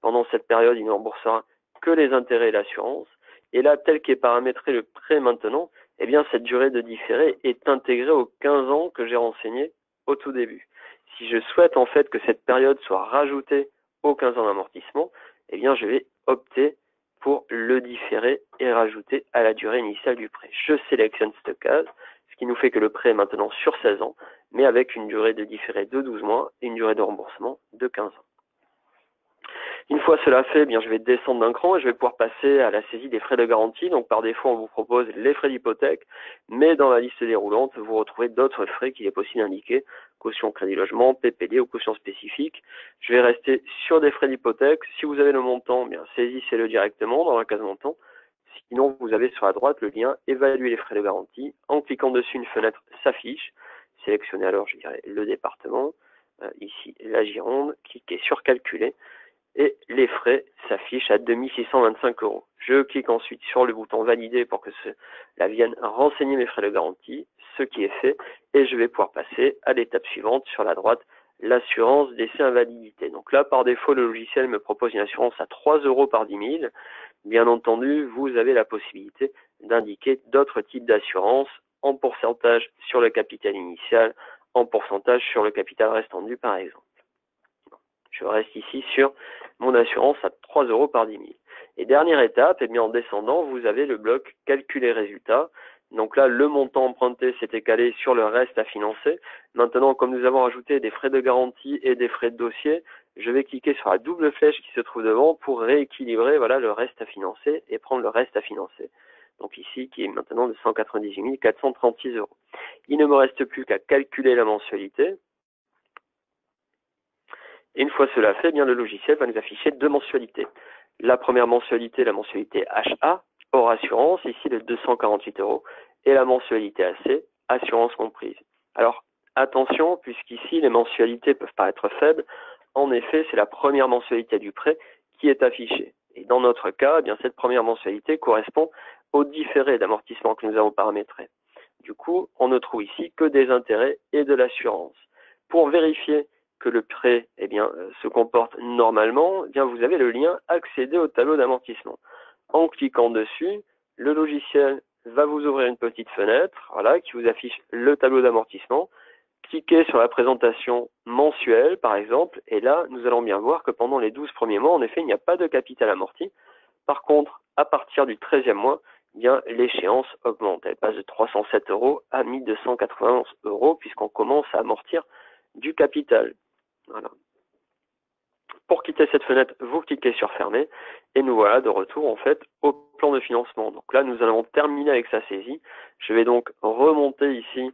pendant cette période, il ne remboursera que les intérêts et l'assurance. Et là, tel qu'est paramétré le prêt maintenant, eh bien, cette durée de différé est intégrée aux 15 ans que j'ai renseigné au tout début. Si je souhaite en fait que cette période soit rajoutée aux 15 ans d'amortissement, eh bien, je vais opter pour le différé et rajouter à la durée initiale du prêt. Je sélectionne cette case, ce qui nous fait que le prêt est maintenant sur 16 ans, mais avec une durée de différé de 12 mois et une durée de remboursement de 15 ans. Une fois cela fait, eh bien, je vais descendre d'un cran et je vais pouvoir passer à la saisie des frais de garantie. Donc par défaut, on vous propose les frais d'hypothèque, mais dans la liste déroulante, vous retrouvez d'autres frais qu'il est possible d'indiquer, caution crédit logement, PPD ou caution spécifique. Je vais rester sur des frais d'hypothèque. Si vous avez le montant, eh bien, saisissez-le directement dans la case montant. Sinon, vous avez sur la droite le lien évaluer les frais de garantie. En cliquant dessus, une fenêtre s'affiche. Sélectionnez alors, je dirais, le département. Ici, la Gironde. Cliquez sur calculer. Et les frais s'affichent à 2625 euros. Je clique ensuite sur le bouton valider pour que cela vienne renseigner mes frais de garantie, ce qui est fait, et je vais pouvoir passer à l'étape suivante sur la droite, l'assurance décès invalidité. Donc là, par défaut, le logiciel me propose une assurance à 3 euros par 10 000. Bien entendu, vous avez la possibilité d'indiquer d'autres types d'assurance en pourcentage sur le capital initial, en pourcentage sur le capital restant dû par exemple. Je reste ici sur mon assurance à 3 euros par 10 000. Et dernière étape, eh bien, en descendant, vous avez le bloc calculer résultat. Donc là, le montant emprunté s'était calé sur le reste à financer. Maintenant, comme nous avons ajouté des frais de garantie et des frais de dossier, je vais cliquer sur la double flèche qui se trouve devant pour rééquilibrer voilà, le reste à financer et prendre le reste à financer. Donc ici, qui est maintenant de 198 436 euros. Il ne me reste plus qu'à calculer la mensualité. Et une fois cela fait, eh bien, le logiciel va nous afficher 2 mensualités. La première mensualité, la mensualité HA, hors assurance, ici de 248 euros, et la mensualité AC, assurance comprise. Alors, attention, puisqu'ici, les mensualités peuvent paraître faibles. En effet, c'est la première mensualité du prêt qui est affichée. Et dans notre cas, eh bien, cette première mensualité correspond au différé d'amortissement que nous avons paramétré. Du coup, on ne trouve ici que des intérêts et de l'assurance. Pour vérifier que le prêt se comporte normalement, eh bien, vous avez le lien accéder au tableau d'amortissement. En cliquant dessus, le logiciel va vous ouvrir une petite fenêtre voilà, qui vous affiche le tableau d'amortissement. Cliquez sur la présentation mensuelle, par exemple, et là, nous allons bien voir que pendant les 12 premiers mois, en effet, il n'y a pas de capital amorti, Par contre, à partir du 13e mois, eh bien, l'échéance augmente. Elle passe de 307 euros à 1291 euros puisqu'on commence à amortir du capital. Voilà. Pour quitter cette fenêtre, vous cliquez sur fermer et nous voilà de retour en fait au plan de financement. Donc là, nous allons terminer avec sa saisie. Je vais donc remonter ici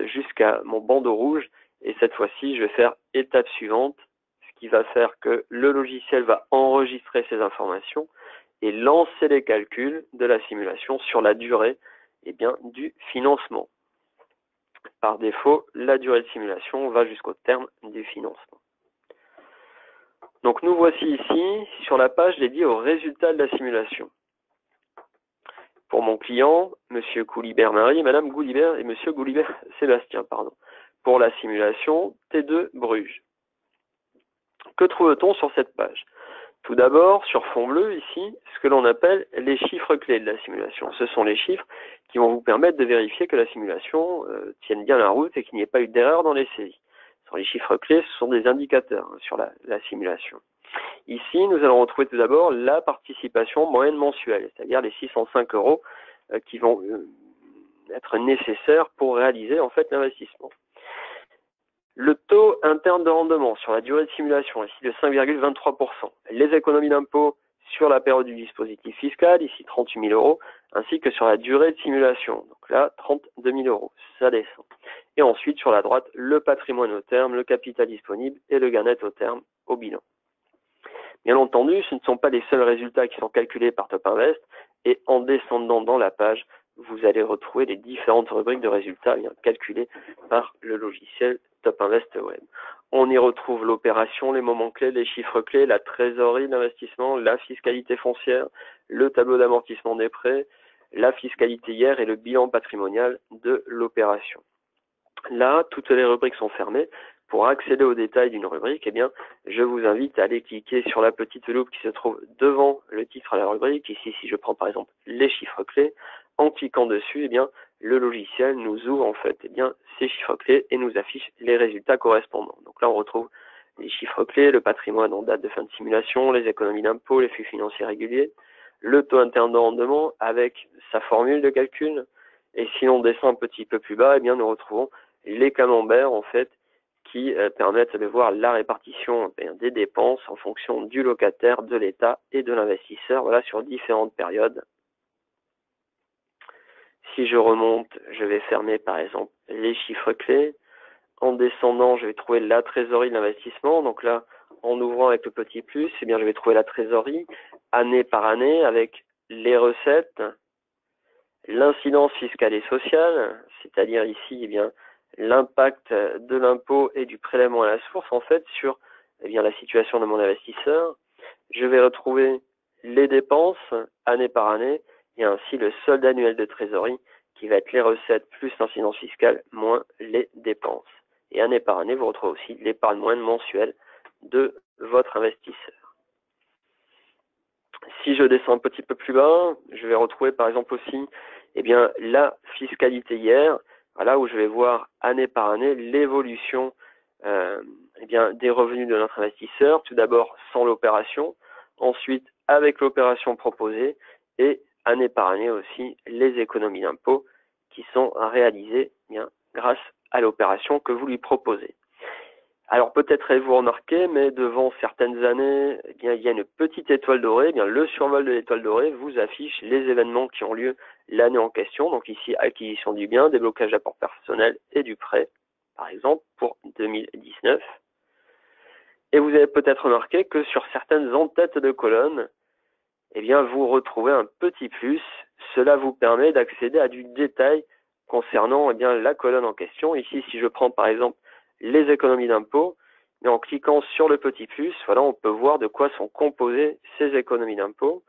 jusqu'à mon bandeau rouge et cette fois-ci, je vais faire étape suivante, ce qui va faire que le logiciel va enregistrer ces informations et lancer les calculs de la simulation sur la durée du financement. Par défaut, la durée de simulation va jusqu'au terme du financement. Donc nous voici ici sur la page dédiée aux résultats de la simulation. Pour mon client, Monsieur Goulibert-Marie, Madame Goulibert et Monsieur Goulibert-Sébastien, pardon. Pour la simulation T2 Bruges. Que trouve-t-on sur cette page? Tout d'abord, sur fond bleu, ici, ce que l'on appelle les chiffres clés de la simulation. Ce sont les chiffres qui vont vous permettre de vérifier que la simulation tienne bien la route et qu'il n'y ait pas eu d'erreur dans les saisies. Les chiffres clés, ce sont des indicateurs sur la simulation. Ici, nous allons retrouver tout d'abord la participation moyenne mensuelle, c'est-à-dire les 605 euros qui vont être nécessaires pour réaliser en fait l'investissement. Le taux interne de rendement sur la durée de simulation, ici de 5,23%. Les économies d'impôt sur la période du dispositif fiscal, ici 38 000 euros, ainsi que sur la durée de simulation. Donc là, 32 000 euros, ça descend. Et ensuite, sur la droite, le patrimoine au terme, le capital disponible et le gain net au terme au bilan. Bien entendu, ce ne sont pas les seuls résultats qui sont calculés par Top Invest. Et en descendant dans la page, vous allez retrouver les différentes rubriques de résultats calculées par le logiciel Top Invest Web. On y retrouve l'opération, les moments clés, les chiffres clés, la trésorerie d'investissement, la fiscalité foncière, le tableau d'amortissement des prêts, la fiscalité hier et le bilan patrimonial de l'opération. Là, toutes les rubriques sont fermées. Pour accéder aux détails d'une rubrique, je vous invite à aller cliquer sur la petite loupe qui se trouve devant le titre à la rubrique. Ici, si je prends par exemple les chiffres clés, en cliquant dessus, le logiciel nous ouvre en fait ces chiffres clés et nous affiche les résultats correspondants. Donc là, on retrouve les chiffres clés, le patrimoine en date de fin de simulation, les économies d'impôt, les flux financiers réguliers, le taux interne de rendement avec sa formule de calcul. Et si on descend un petit peu plus bas, nous retrouvons les camemberts en fait qui permettent de voir la répartition des dépenses en fonction du locataire, de l'État et de l'investisseur, voilà, sur différentes périodes. Si je remonte, je vais fermer par exemple les chiffres clés. En descendant, je vais trouver la trésorerie de l'investissement. Donc là, en ouvrant avec le petit plus, je vais trouver la trésorerie année par année avec les recettes, l'incidence fiscale et sociale, c'est-à-dire ici, l'impact de l'impôt et du prélèvement à la source, en fait, sur la situation de mon investisseur. Je vais retrouver les dépenses année par année et ainsi le solde annuel de trésorerie qui va être les recettes plus l'incidence fiscale moins les dépenses. Et année par année, vous retrouvez aussi l'épargne moyenne mensuelle de votre investisseur. Si je descends un petit peu plus bas, je vais retrouver par exemple aussi la fiscalité hier, voilà, où je vais voir année par année l'évolution des revenus de notre investisseur, tout d'abord sans l'opération, ensuite avec l'opération proposée et année par année aussi les économies d'impôt qui sont réalisées grâce à l'opération que vous lui proposez. Alors peut-être avez-vous remarqué, mais devant certaines années, il y a une petite étoile dorée. Le survol de l'étoile dorée vous affiche les événements qui ont lieu l'année en question. Donc ici, acquisition du bien, déblocage d'apport personnel et du prêt, par exemple, pour 2019. Et vous avez peut-être remarqué que sur certaines en-têtes de colonne, vous retrouvez un petit plus. Cela vous permet d'accéder à du détail concernant la colonne en question. Ici, si je prends par exemple les économies d'impôt, mais en cliquant sur le petit plus, voilà, on peut voir de quoi sont composées ces économies d'impôt.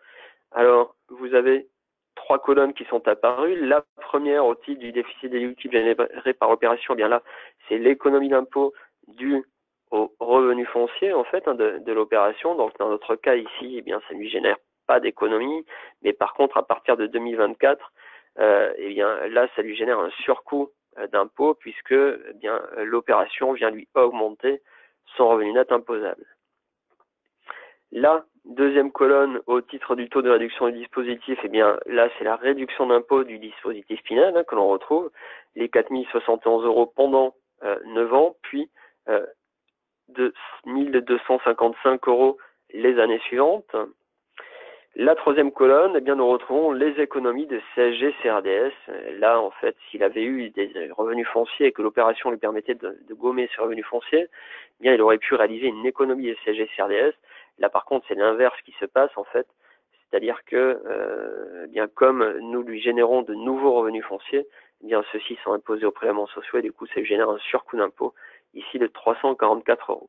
Alors, vous avez trois colonnes qui sont apparues. La première, au titre du déficit déductible généré par opération, là, c'est l'économie d'impôt due au revenu foncier, en fait, de l'opération. Donc, dans notre cas ici, ça ne lui génère pas d'économie, mais par contre, à partir de 2024, là, ça lui génère un surcoût d'impôt puisque l'opération vient lui augmenter son revenu net imposable. Là, Deuxième colonne, au titre du taux de réduction du dispositif, eh bien là c'est la réduction d'impôt du dispositif Pinel que l'on retrouve, les 4 071 € pendant 9 ans, puis de 1 255 € les années suivantes. La troisième colonne, eh bien, nous retrouvons les économies de CSG CRDS. Là, en fait, s'il avait eu des revenus fonciers et que l'opération lui permettait de gommer ses revenus fonciers, eh bien, il aurait pu réaliser une économie de CSG CRDS. Là, par contre, c'est l'inverse qui se passe, en fait. C'est-à-dire que, eh bien, comme nous lui générons de nouveaux revenus fonciers, eh bien, ceux-ci sont imposés aux prélèvements sociaux et du coup, ça génère un surcoût d'impôt, ici de 344 €.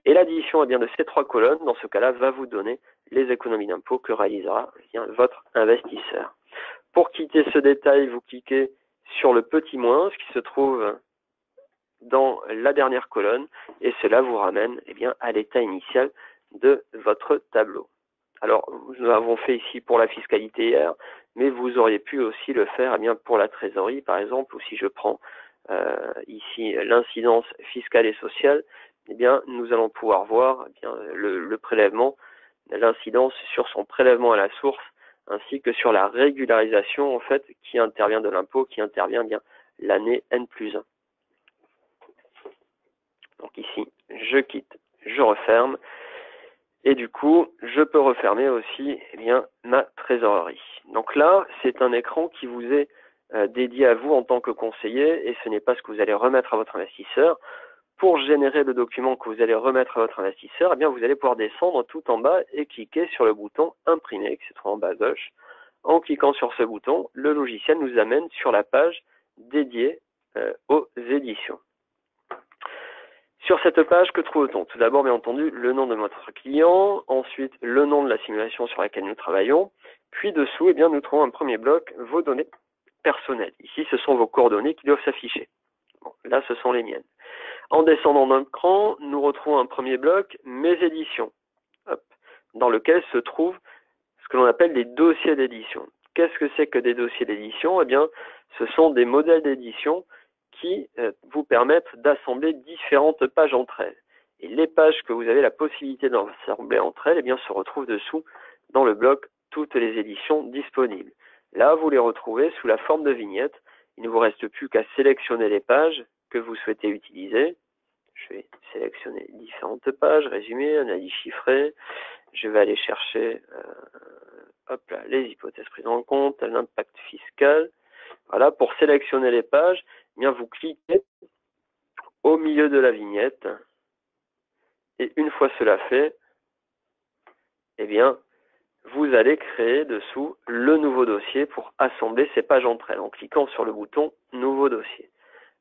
Et l'addition de ces trois colonnes, dans ce cas-là, va vous donner les économies d'impôt que réalisera votre investisseur. Pour quitter ce détail, vous cliquez sur le petit moins, ce qui se trouve dans la dernière colonne, et cela vous ramène à l'état initial de votre tableau. Alors, nous avons fait ici pour la fiscalité hier, mais vous auriez pu aussi le faire pour la trésorerie, par exemple, ou si je prends ici l'incidence fiscale et sociale, nous allons pouvoir voir le prélèvement, l'incidence sur son prélèvement à la source, ainsi que sur la régularisation en fait qui intervient de l'impôt, qui intervient l'année N+1. Donc ici, je quitte, je referme, et du coup, je peux refermer aussi ma trésorerie. Donc là, c'est un écran qui vous est dédié à vous en tant que conseiller, et ce n'est pas ce que vous allez remettre à votre investisseur. Pour générer le document que vous allez remettre à votre investisseur, vous allez pouvoir descendre tout en bas et cliquer sur le bouton imprimer qui se trouve en bas à gauche. En cliquant sur ce bouton, le logiciel nous amène sur la page dédiée aux éditions. Sur cette page, que trouve-t-on? Tout d'abord, bien entendu, le nom de notre client, ensuite le nom de la simulation sur laquelle nous travaillons, puis dessous, nous trouvons un premier bloc, vos données personnelles. Ici, ce sont vos coordonnées qui doivent s'afficher. Bon, là, ce sont les miennes. En descendant d'un cran, nous retrouvons un premier bloc, mes éditions, dans lequel se trouvent ce que l'on appelle les dossiers d'édition. Qu'est-ce que c'est que des dossiers d'édition? Ce sont des modèles d'édition qui vous permettent d'assembler différentes pages entre elles. Et les pages que vous avez la possibilité d'assembler entre elles, se retrouvent dessous dans le bloc toutes les éditions disponibles. Là, vous les retrouvez sous la forme de vignettes. Il ne vous reste plus qu'à sélectionner les pages que vous souhaitez utiliser. Je vais sélectionner différentes pages, résumé, analyse chiffrée. Je vais aller chercher les hypothèses prises en compte, l'impact fiscal. Voilà, pour sélectionner les pages, vous cliquez au milieu de la vignette. Et une fois cela fait, vous allez créer dessous le nouveau dossier pour assembler ces pages entre elles en cliquant sur le bouton nouveau dossier.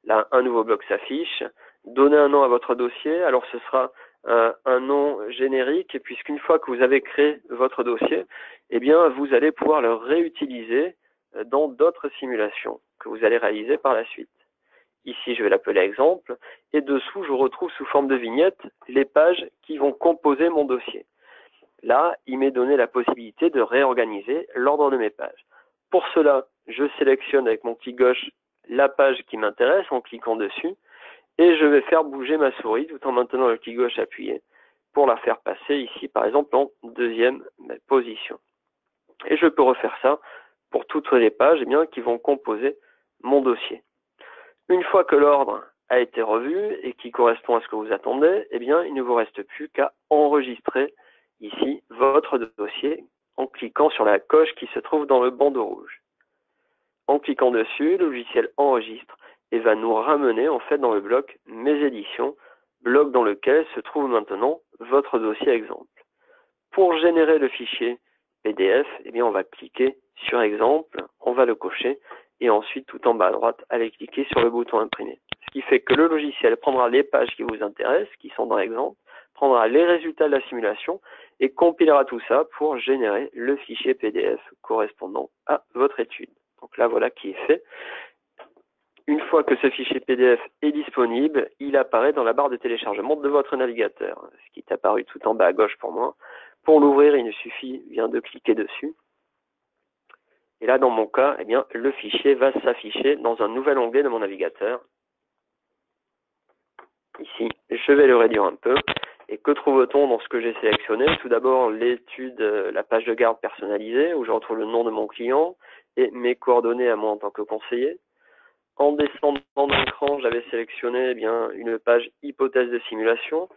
Là, un nouveau bloc s'affiche. Donnez un nom à votre dossier. Alors, ce sera un nom générique, puisqu'une fois que vous avez créé votre dossier, vous allez pouvoir le réutiliser dans d'autres simulations que vous allez réaliser par la suite. Ici, je vais l'appeler exemple. Et dessous, je retrouve sous forme de vignette les pages qui vont composer mon dossier. Là, il m'est donné la possibilité de réorganiser l'ordre de mes pages. Pour cela, je sélectionne avec mon clic gauche la page qui m'intéresse en cliquant dessus et je vais faire bouger ma souris tout en maintenant le clic gauche appuyé pour la faire passer ici par exemple en deuxième position. Et je peux refaire ça pour toutes les pages qui vont composer mon dossier. Une fois que l'ordre a été revu et qui correspond à ce que vous attendez, il ne vous reste plus qu'à enregistrer ici votre dossier en cliquant sur la coche qui se trouve dans le bandeau rouge. En cliquant dessus, le logiciel enregistre et va nous ramener en fait dans le bloc Mes éditions, bloc dans lequel se trouve maintenant votre dossier exemple. Pour générer le fichier PDF, on va cliquer sur exemple, on va le cocher et ensuite tout en bas à droite, allez cliquer sur le bouton imprimer. Ce qui fait que le logiciel prendra les pages qui vous intéressent, qui sont dans l'exemple, prendra les résultats de la simulation et compilera tout ça pour générer le fichier PDF correspondant à votre étude. Donc là, voilà qui est fait. Une fois que ce fichier PDF est disponible, il apparaît dans la barre de téléchargement de votre navigateur, ce qui est apparu tout en bas à gauche pour moi. Pour l'ouvrir, il nous suffit de cliquer dessus. Et là, dans mon cas, le fichier va s'afficher dans un nouvel onglet de mon navigateur. Ici, je vais le réduire un peu. Et que trouve-t-on dans ce que j'ai sélectionné? Tout d'abord, l'étude, la page de garde personnalisée, où je retrouve le nom de mon client et mes coordonnées à moi en tant que conseiller. En descendant d'un cran, j'avais sélectionné une page hypothèse de simulation,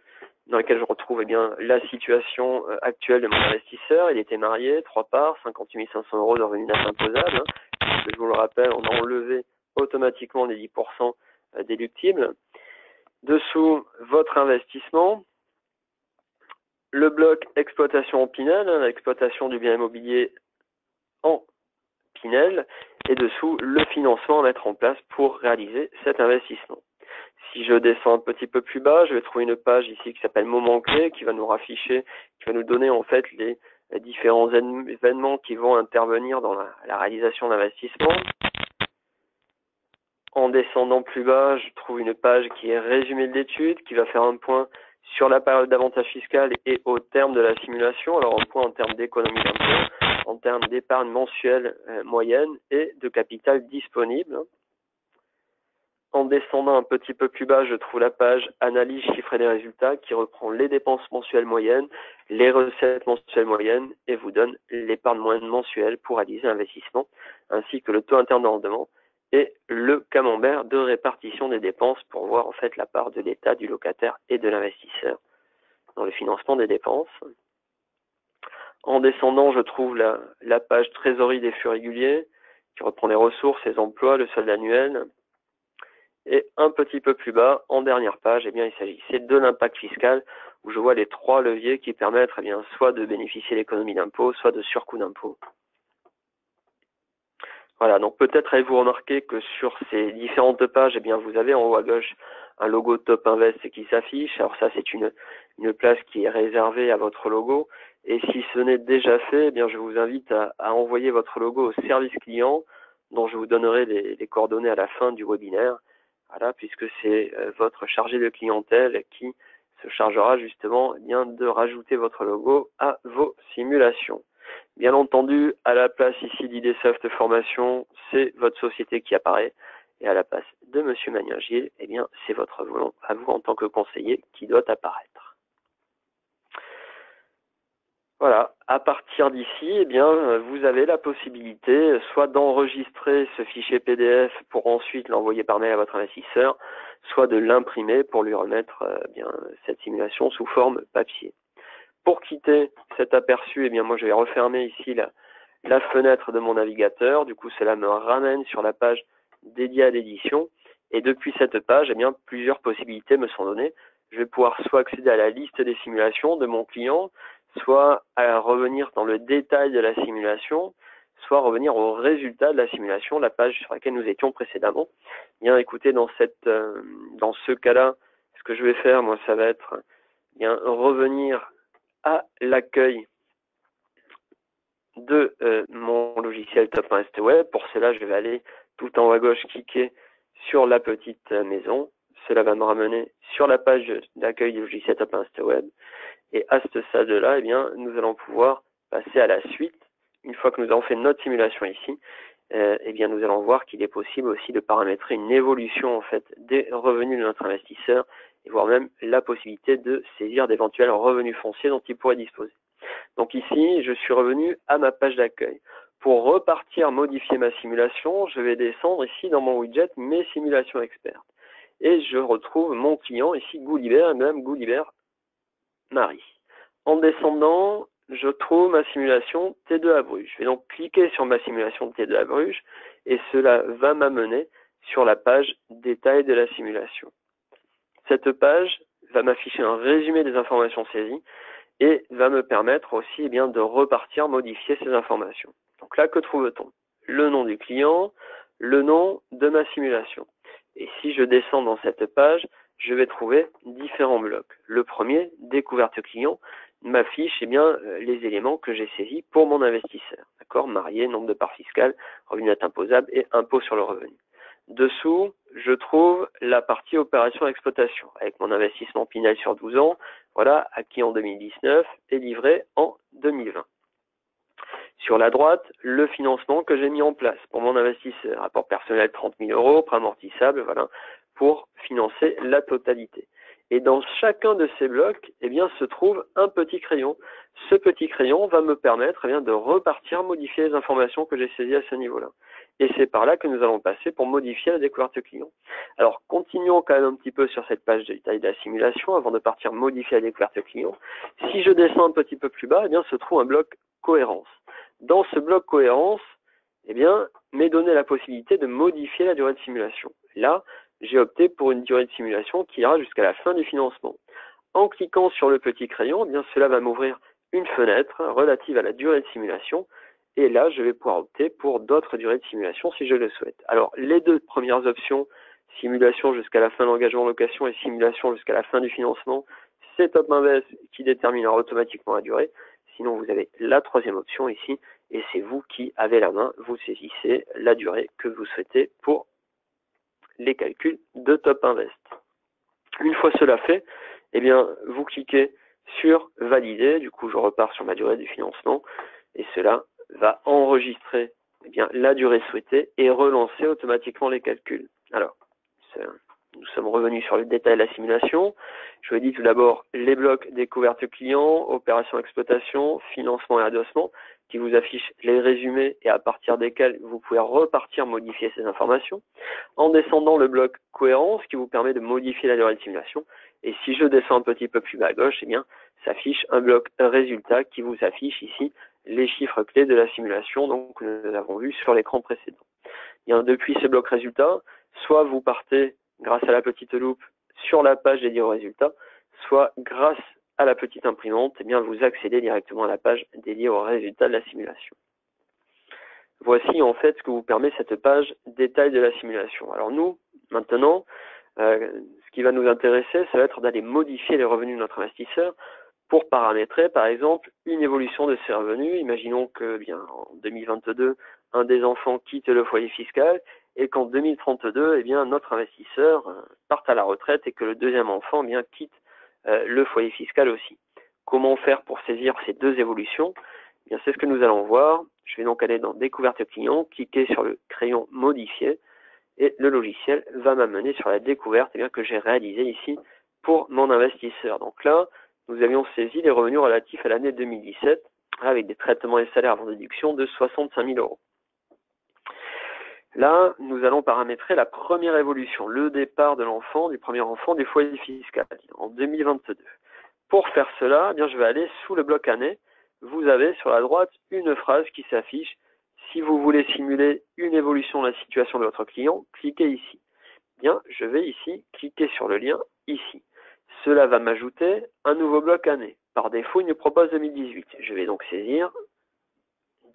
dans laquelle je retrouve la situation actuelle de mon investisseur. Il était marié, 3 parts, 58 500 € de revenus net imposables. Je vous le rappelle, on a enlevé automatiquement les 10% déductibles. Dessous, votre investissement. Le bloc exploitation en Pinel, l'exploitation du bien immobilier en Pinel. Et dessous, le financement à mettre en place pour réaliser cet investissement. Si je descends un petit peu plus bas, je vais trouver une page ici qui s'appelle Moment clé, qui va nous rafficher, qui va nous donner en fait les différents événements qui vont intervenir dans la réalisation d'investissement. En descendant plus bas, je trouve une page qui est résumé de l'étude, qui va faire un point sur la période d'avantage fiscal et au terme de la simulation. Alors un point en termes d'économie d'impôt, en termes d'épargne mensuelle moyenne et de capital disponible. En descendant un petit peu plus bas, je trouve la page analyse chiffrée des résultats qui reprend les dépenses mensuelles moyennes, les recettes mensuelles moyennes et vous donne l'épargne moyenne mensuelle pour réaliser l'investissement, ainsi que le taux interne de rendement et le camembert de répartition des dépenses pour voir en fait la part de l'État, du locataire et de l'investisseur dans le financement des dépenses. En descendant, je trouve la page trésorerie des flux réguliers qui reprend les ressources, les emplois, le solde annuel. Et un petit peu plus bas, en dernière page, il s'agissait de l'impact fiscal, où je vois les 3 leviers qui permettent soit de bénéficier de l'économie d'impôt, soit de surcoût d'impôt. Voilà, donc peut-être avez-vous remarqué que sur ces différentes pages, vous avez en haut à gauche un logo Top Invest qui s'affiche. Alors ça, c'est une place qui est réservée à votre logo. Et si ce n'est déjà fait, je vous invite à envoyer votre logo au service client, dont je vous donnerai les coordonnées à la fin du webinaire. Voilà, puisque c'est votre chargé de clientèle qui se chargera justement de rajouter votre logo à vos simulations. Bien entendu, à la place ici d'IDsoft Formation, c'est votre société qui apparaît. Et à la place de Monsieur Magningier, c'est votre nom à vous en tant que conseiller qui doit apparaître. Voilà, à partir d'ici, vous avez la possibilité soit d'enregistrer ce fichier PDF pour ensuite l'envoyer par mail à votre investisseur, soit de l'imprimer pour lui remettre cette simulation sous forme papier. Pour quitter cet aperçu, moi je vais refermer ici la fenêtre de mon navigateur. Du coup, cela me ramène sur la page dédiée à l'édition. Et depuis cette page, plusieurs possibilités me sont données. Je vais pouvoir soit accéder à la liste des simulations de mon client, soit à revenir dans le détail de la simulation, soit revenir au résultat de la simulation, la page sur laquelle nous étions précédemment. Écoutez, dans ce cas-là, ce que je vais faire, moi, ça va être revenir à l'accueil de mon logiciel Top Invest Web. Pour cela, je vais aller tout en haut à gauche, cliquer sur la petite maison. Cela va me ramener sur la page d'accueil du logiciel Top Invest Web. Et à ce stade-là, nous allons pouvoir passer à la suite. Une fois que nous avons fait notre simulation ici, nous allons voir qu'il est possible aussi de paramétrer une évolution en fait des revenus de notre investisseur et voire même la possibilité de saisir d'éventuels revenus fonciers dont il pourrait disposer. Donc ici, je suis revenu à ma page d'accueil. Pour repartir modifier ma simulation, je vais descendre ici dans mon widget mes simulations expertes. Et je retrouve mon client ici, Goulibert, et même Goulibert Marie. En descendant, je trouve ma simulation T2 à Bruges. Je vais donc cliquer sur ma simulation T2 à Bruges et cela va m'amener sur la page détail de la simulation. Cette page va m'afficher un résumé des informations saisies et va me permettre aussi de repartir modifier ces informations. Donc là, que trouve-t-on? Le nom du client, le nom de ma simulation. Et si je descends dans cette page, je vais trouver différents blocs. Le premier, découverte client, m'affiche les éléments que j'ai saisis pour mon investisseur. D'accord? Marié, nombre de parts fiscales, revenu net imposable et impôt sur le revenu. Dessous, je trouve la partie opération exploitation avec mon investissement Pinel sur 12 ans, voilà, acquis en 2019 et livré en 2020. Sur la droite, le financement que j'ai mis en place pour mon investisseur. Apport personnel 30 000 €, prêt amortissable, voilà, pour financer la totalité. Et dans chacun de ces blocs, eh bien, se trouve un petit crayon. Ce petit crayon va me permettre de repartir modifier les informations que j'ai saisies à ce niveau-là. Et c'est par là que nous allons passer pour modifier la découverte client. Alors, continuons quand même un petit peu sur cette page de détail de la simulation avant de partir modifier la découverte client. Si je descends un petit peu plus bas, se trouve un bloc cohérence. Dans ce bloc cohérence, m'est donné la possibilité de modifier la durée de simulation. Là, j'ai opté pour une durée de simulation qui ira jusqu'à la fin du financement. En cliquant sur le petit crayon, cela va m'ouvrir une fenêtre relative à la durée de simulation. Et là, je vais pouvoir opter pour d'autres durées de simulation si je le souhaite. Alors, les deux premières options, simulation jusqu'à la fin de l'engagement en location et simulation jusqu'à la fin du financement, c'est Top Invest qui déterminera automatiquement la durée. Sinon, vous avez la troisième option ici, et c'est vous qui avez la main. Vous saisissez la durée que vous souhaitez pour les calculs de Top Invest. Une fois cela fait, vous cliquez sur valider. Du coup, je repars sur ma durée du financement et cela va enregistrer la durée souhaitée et relancer automatiquement les calculs. Alors, nous sommes revenus sur le détail de la simulation. Je vous dis tout d'abord les blocs découverte client, opération exploitation, financement et adossement qui vous affichent les résumés et à partir desquels vous pouvez repartir modifier ces informations. En descendant le bloc cohérence qui vous permet de modifier la durée de simulation. Et si je descends un petit peu plus bas à gauche, s'affiche un bloc résultat qui vous affiche ici les chiffres clés de la simulation donc que nous avons vu sur l'écran précédent. Depuis ce bloc résultat, soit vous partez grâce à la petite loupe sur la page dédiée aux résultats, soit grâce à la petite imprimante, vous accédez directement à la page dédiée aux résultats de la simulation. Voici en fait ce que vous permet cette page détail de la simulation. Alors nous, maintenant, ce qui va nous intéresser, ça va être d'aller modifier les revenus de notre investisseur pour paramétrer, par exemple, une évolution de ses revenus. Imaginons que, en 2022, un des enfants quitte le foyer fiscal et qu'en 2032, notre investisseur parte à la retraite et que le deuxième enfant, quitte le foyer fiscal aussi. Comment faire pour saisir ces deux évolutions? C'est ce que nous allons voir. Je vais donc aller dans découverte client, cliquer sur le crayon modifier et le logiciel va m'amener sur la découverte que j'ai réalisée ici pour mon investisseur. Donc là, nous avions saisi les revenus relatifs à l'année 2017 avec des traitements et salaires avant déduction de 65 000 euros. Là, nous allons paramétrer la première évolution, le départ de l'enfant, du premier enfant du foyer fiscal en 2022. Pour faire cela, je vais aller sous le bloc année. Vous avez sur la droite une phrase qui s'affiche. Si vous voulez simuler une évolution de la situation de votre client, cliquez ici. Je vais ici cliquer sur le lien ici. Cela va m'ajouter un nouveau bloc année. Par défaut, il me propose 2018. Je vais donc saisir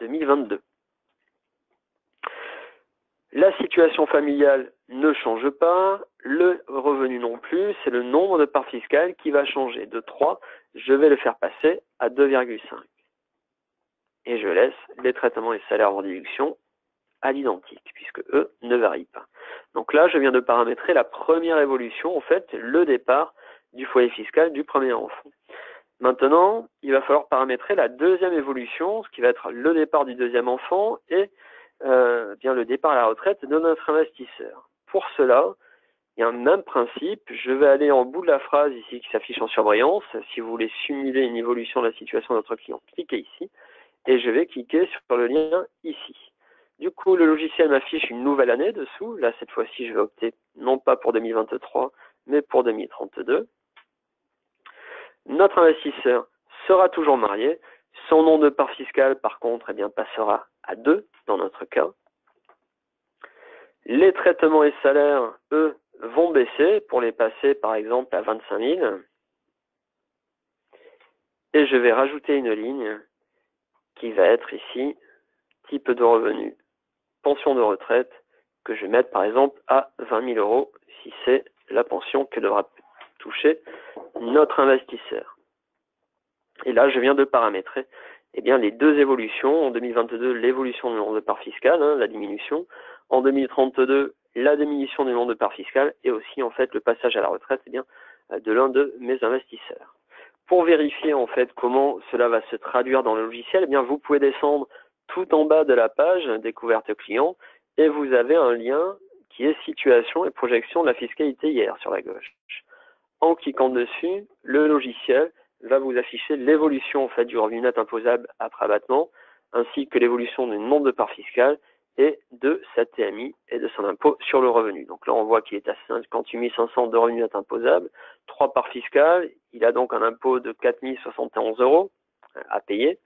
2022. La situation familiale ne change pas, le revenu non plus, c'est le nombre de parts fiscales qui va changer. De 3, je vais le faire passer à 2,5. Et je laisse les traitements et salaires hors déduction à l'identique, puisque eux ne varient pas. Donc là, je viens de paramétrer la première évolution, en fait, le départ du foyer fiscal du premier enfant. Maintenant, il va falloir paramétrer la deuxième évolution, ce qui va être le départ du deuxième enfant et le départ à la retraite de notre investisseur. Pour cela, il y a un même principe. Je vais aller en bout de la phrase ici qui s'affiche en surbrillance. Si vous voulez simuler une évolution de la situation de notre client, cliquez ici et je vais cliquer sur le lien ici. Du coup, le logiciel m'affiche une nouvelle année dessous. Là, cette fois-ci, je vais opter non pas pour 2023, mais pour 2032. Notre investisseur sera toujours marié. Son nom de part fiscale, par contre, passera à 2 dans notre cas. Les traitements et salaires, eux, vont baisser pour les passer, par exemple, à 25 000. Et je vais rajouter une ligne qui va être ici, type de revenu, pension de retraite, que je vais mettre, par exemple, à 20 000 euros, si c'est la pension que devra toucher notre investisseur. Et là, je viens de paramétrer les deux évolutions. En 2022, l'évolution du nombre de parts fiscales, la diminution. En 2032, la diminution du nombre de parts fiscales et aussi en fait le passage à la retraite de l'un de mes investisseurs. Pour vérifier en fait comment cela va se traduire dans le logiciel, vous pouvez descendre tout en bas de la page découverte client et vous avez un lien qui est situation et projection de la fiscalité hier sur la gauche. en cliquant dessus, le logiciel va vous afficher l'évolution en fait du revenu net imposable après abattement, ainsi que l'évolution du nombre de parts fiscales et de sa TMI et de son impôt sur le revenu. Donc là, on voit qu'il est à 58 500 de revenu net imposable, 3 parts fiscales, il a donc un impôt de 4 071 € à payer.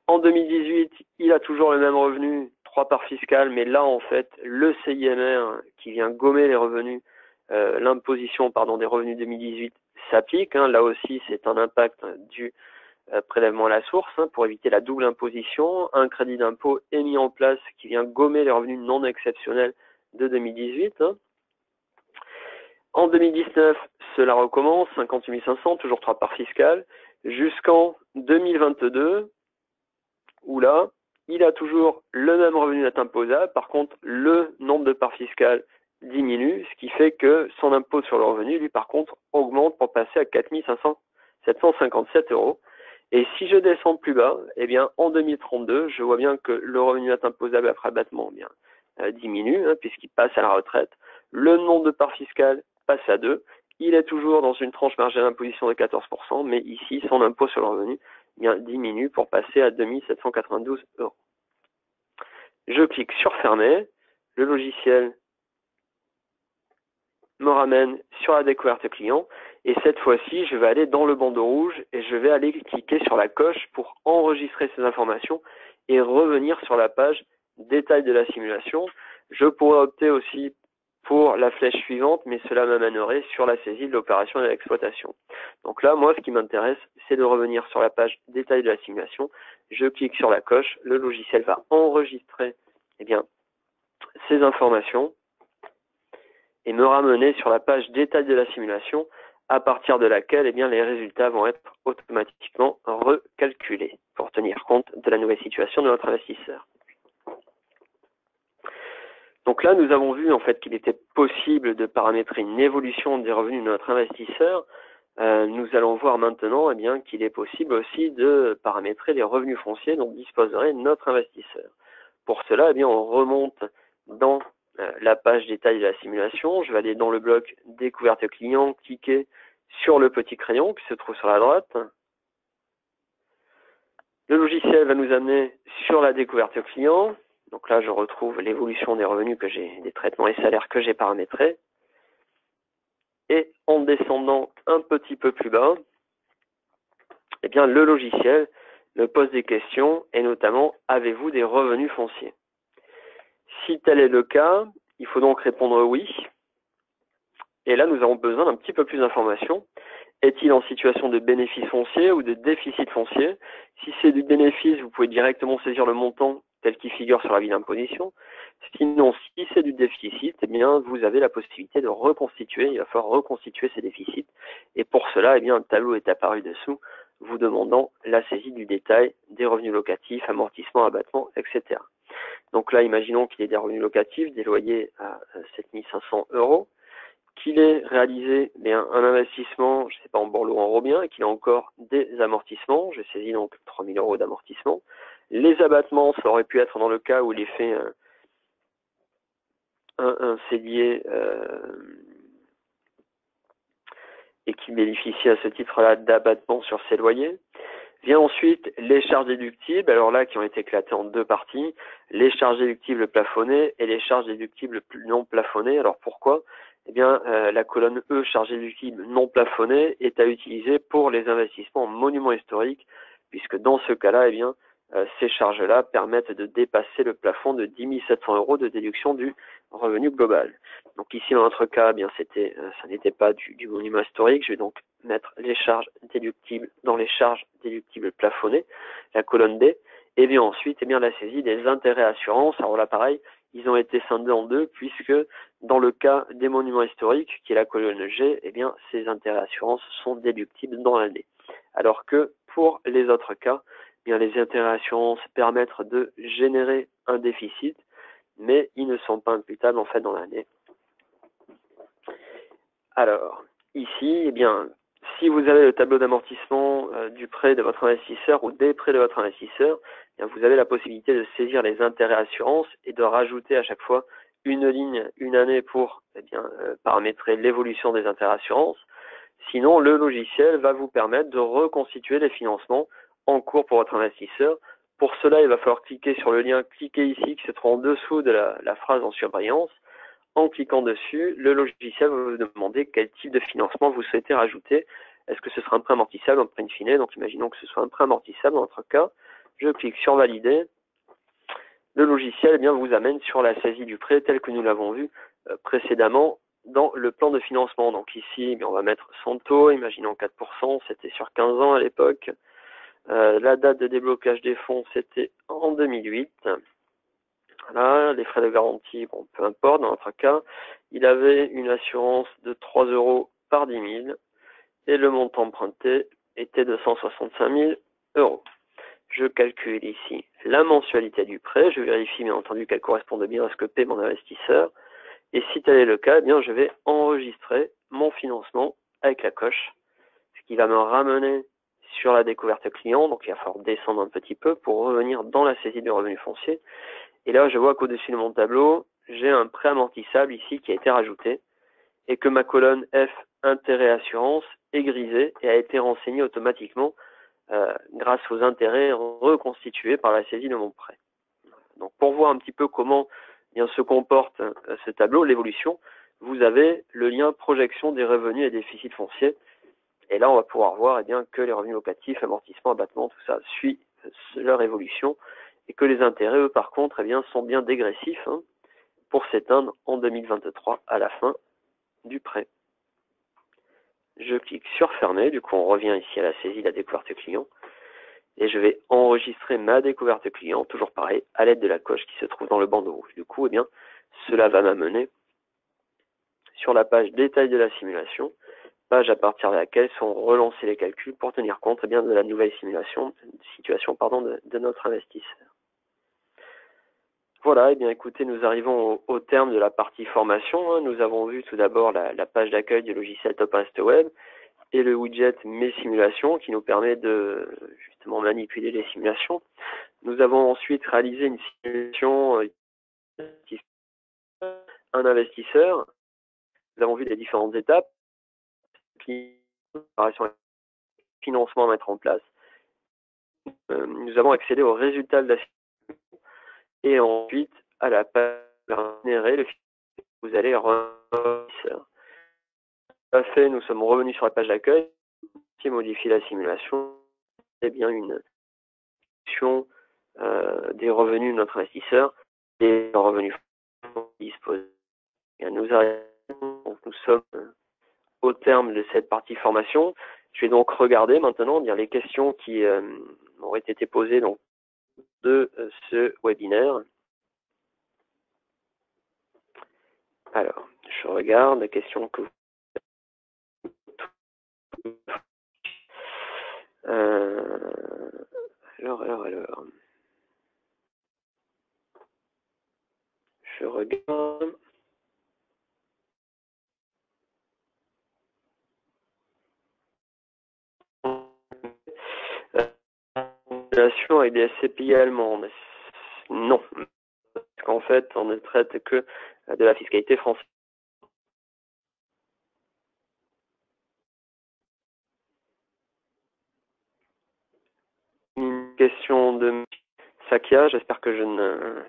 En 2018, il a toujours le même revenu, 3 parts fiscales, mais là, en fait, le CIMR qui vient gommer les revenus, l'imposition des revenus 2018 s'applique. Là aussi, c'est un impact du prélèvement à la source pour éviter la double imposition. Un crédit d'impôt est mis en place qui vient gommer les revenus non exceptionnels de 2018. En 2019, cela recommence, 58 500, toujours 3 parts fiscales, jusqu'en 2022, où là, il a toujours le même revenu net imposable. Par contre, le nombre de parts fiscales diminue, ce qui fait que son impôt sur le revenu, lui, par contre, augmente pour passer à 4 757 €. Et si je descends plus bas, eh bien, en 2032, je vois bien que le revenu net imposable après abattement diminue, puisqu'il passe à la retraite. Le nombre de parts fiscales passe à 2. Il est toujours dans une tranche marginale d'imposition de 14%, mais ici, son impôt sur le revenu diminue pour passer à 2 792 €. Je clique sur Fermer. Le logiciel me ramène sur la découverte client et cette fois-ci, je vais aller dans le bandeau rouge et je vais aller cliquer sur la coche pour enregistrer ces informations et revenir sur la page détail de la simulation. Je pourrais opter aussi pour la flèche suivante, mais cela m'amènerait sur la saisie de l'opération et de l'exploitation. Donc là, moi, ce qui m'intéresse, c'est de revenir sur la page détail de la simulation. Je clique sur la coche, le logiciel va enregistrer ces informations et me ramener sur la page détail de la simulation, à partir de laquelle les résultats vont être automatiquement recalculés pour tenir compte de la nouvelle situation de notre investisseur. Donc là, nous avons vu en fait qu'il était possible de paramétrer une évolution des revenus de notre investisseur. Nous allons voir maintenant qu'il est possible aussi de paramétrer les revenus fonciers dont disposerait notre investisseur. Pour cela, on remonte dans la page détail de la simulation. Je vais aller dans le bloc découverte client, cliquer sur le petit crayon qui se trouve sur la droite. Le logiciel va nous amener sur la découverte client. Donc là, je retrouve l'évolution des revenus des traitements et salaires que j'ai paramétrés. Et en descendant un petit peu plus bas, le logiciel me pose des questions et notamment, avez-vous des revenus fonciers? Si tel est le cas, il faut donc répondre oui. Et là, nous avons besoin d'un petit peu plus d'informations. Est-il en situation de bénéfice foncier ou de déficit foncier? Si c'est du bénéfice, vous pouvez directement saisir le montant tel qu'il figure sur l'avis d'imposition. Sinon, si c'est du déficit, vous avez la possibilité de reconstituer. Il va falloir reconstituer ces déficits. Et pour cela, un tableau est apparu dessous, vous demandant la saisie du détail des revenus locatifs, amortissements, abattements, etc. Donc là, imaginons qu'il y ait des revenus locatifs, des loyers à 7 500 €, qu'il ait réalisé un investissement, je ne sais pas, en Borloo ou en Robien, et qu'il ait encore des amortissements. Je saisis donc 3 000 € d'amortissement. Les abattements, ça aurait pu être dans le cas où il est fait un cellier et qui bénéficie à ce titre-là d'abattement sur ses loyers. Vient ensuite les charges déductibles, alors là qui ont été éclatées en deux parties, les charges déductibles plafonnées et les charges déductibles non plafonnées. Alors pourquoi? La colonne E, charges déductibles non plafonnées, est à utiliser pour les investissements en monuments historiques, puisque dans ce cas-là, ces charges-là permettent de dépasser le plafond de 10 700 € de déduction du revenu global. Donc ici, dans notre cas, ça n'était pas du monument historique. Je vais donc mettre les charges déductibles dans les charges déductibles plafonnées, la colonne D, et ensuite, la saisie des intérêts assurances. Alors là, pareil, ils ont été scindés en deux, puisque dans le cas des monuments historiques, qui est la colonne G, ces intérêts assurances sont déductibles dans l'année. Alors que pour les autres cas, les intérêts assurances permettent de générer un déficit, mais ils ne sont pas imputables en fait dans l'année. Alors, ici, si vous avez le tableau d'amortissement du prêt de votre investisseur ou des prêts de votre investisseur, vous avez la possibilité de saisir les intérêts assurances et de rajouter à chaque fois une ligne, une année pour paramétrer l'évolution des intérêts assurances. Sinon, le logiciel va vous permettre de reconstituer les financements en cours pour votre investisseur. Pour cela, il va falloir cliquer sur le lien « Cliquez ici » qui se trouve en dessous de la phrase en surbrillance. En cliquant dessus, le logiciel va vous demander quel type de financement vous souhaitez rajouter. Est-ce que ce sera un prêt amortissable, un prêt in fine? Donc imaginons que ce soit un prêt amortissable dans notre cas. Je clique sur valider. Le logiciel vous amène sur la saisie du prêt tel que nous l'avons vu précédemment dans le plan de financement. Donc ici, on va mettre son taux, imaginons 4%, c'était sur 15 ans à l'époque. La date de déblocage des fonds, c'était en 2008. Voilà, les frais de garantie, bon, peu importe, dans notre cas, il avait une assurance de 3 € par 10 000 et le montant emprunté était de 165 000 €. Je calcule ici la mensualité du prêt, je vérifie bien entendu qu'elle corresponde bien à ce que paie mon investisseur, et si tel est le cas, je vais enregistrer mon financement avec la coche, ce qui va me ramener sur la découverte client. Donc il va falloir descendre un petit peu pour revenir dans la saisie du revenu foncier. Et là, je vois qu'au-dessus de mon tableau, j'ai un prêt amortissable ici qui a été rajouté et que ma colonne F, intérêt assurance, est grisée et a été renseignée automatiquement grâce aux intérêts reconstitués par la saisie de mon prêt. Donc pour voir un petit peu comment se comporte ce tableau, l'évolution, vous avez le lien projection des revenus et déficits fonciers. Et là, on va pouvoir voir que les revenus locatifs, amortissement, abattement, tout ça suit leur évolution et que les intérêts, eux, par contre, sont bien dégressifs pour s'éteindre en 2023 à la fin du prêt. Je clique sur fermer, du coup on revient ici à la saisie, la découverte client, et je vais enregistrer ma découverte client, toujours pareil, à l'aide de la coche qui se trouve dans le bandeau rouge. Du coup, cela va m'amener sur la page détail de la simulation, page à partir de laquelle sont relancés les calculs pour tenir compte de la nouvelle situation de notre investisseur. Voilà, écoutez, nous arrivons au terme de la partie formation. Nous avons vu tout d'abord la page d'accueil du logiciel Top Invest Web et le widget Mes simulations qui nous permet de justement manipuler les simulations. Nous avons ensuite réalisé une simulation un investisseur. Nous avons vu les différentes étapes, financement à mettre en place. Nous avons accédé aux résultats de la simulation et ensuite à la page générée, le fichier que vous allez remettre. Fait, nous sommes revenus sur la page d'accueil, qui modifie la simulation. C'est bien une fonction des revenus de notre investisseur et des revenus disposés. Nous sommes au terme de cette partie formation. Je vais donc regarder maintenant les questions qui auraient été posées de ce webinaire. Alors, je regarde la question que vous... Alors. Je regarde. Relation avec des SCPI allemandes. Non. Parce qu'en fait, on ne traite que de la fiscalité française. Une question de Sakia, j'espère que je ne...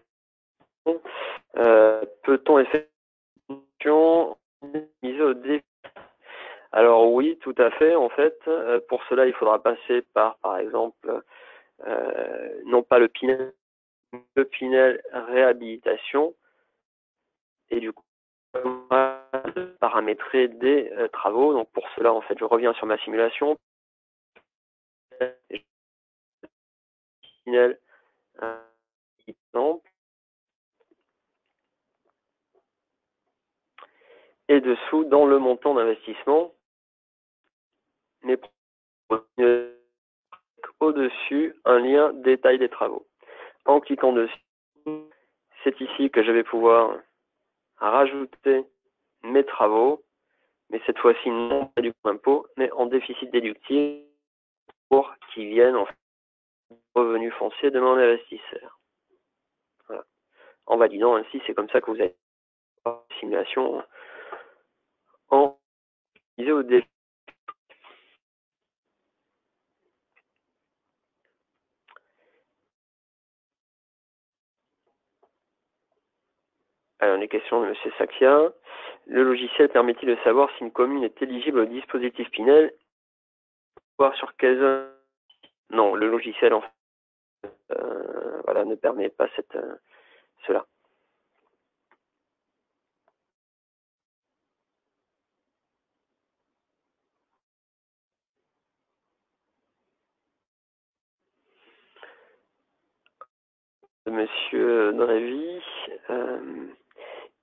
peut-on effectivement miser au défi? Alors oui, tout à fait. En fait, pour cela, il faudra passer par exemple, non pas le Pinel réhabilitation, et du coup, paramétrer des travaux. Donc pour cela, en fait, je reviens sur ma simulation. Pinel, exemple. Et dessous, dans le montant d'investissement, mais au-dessus, un lien détail des travaux. En cliquant dessus, c'est ici que je vais pouvoir rajouter mes travaux, mais cette fois-ci non pas du impôt, mais en déficit déductible pour qu'ils viennent en revenu foncier de mon investisseur. Voilà. En validant ainsi, c'est comme ça que vous avez une simulation en au déficit. Alors, les questions de M. Sakia. Le logiciel permet-il de savoir si une commune est éligible au dispositif Pinel? Voir sur quelle zone? Non, le logiciel en fait, voilà, ne permet pas cela. Monsieur Drévy,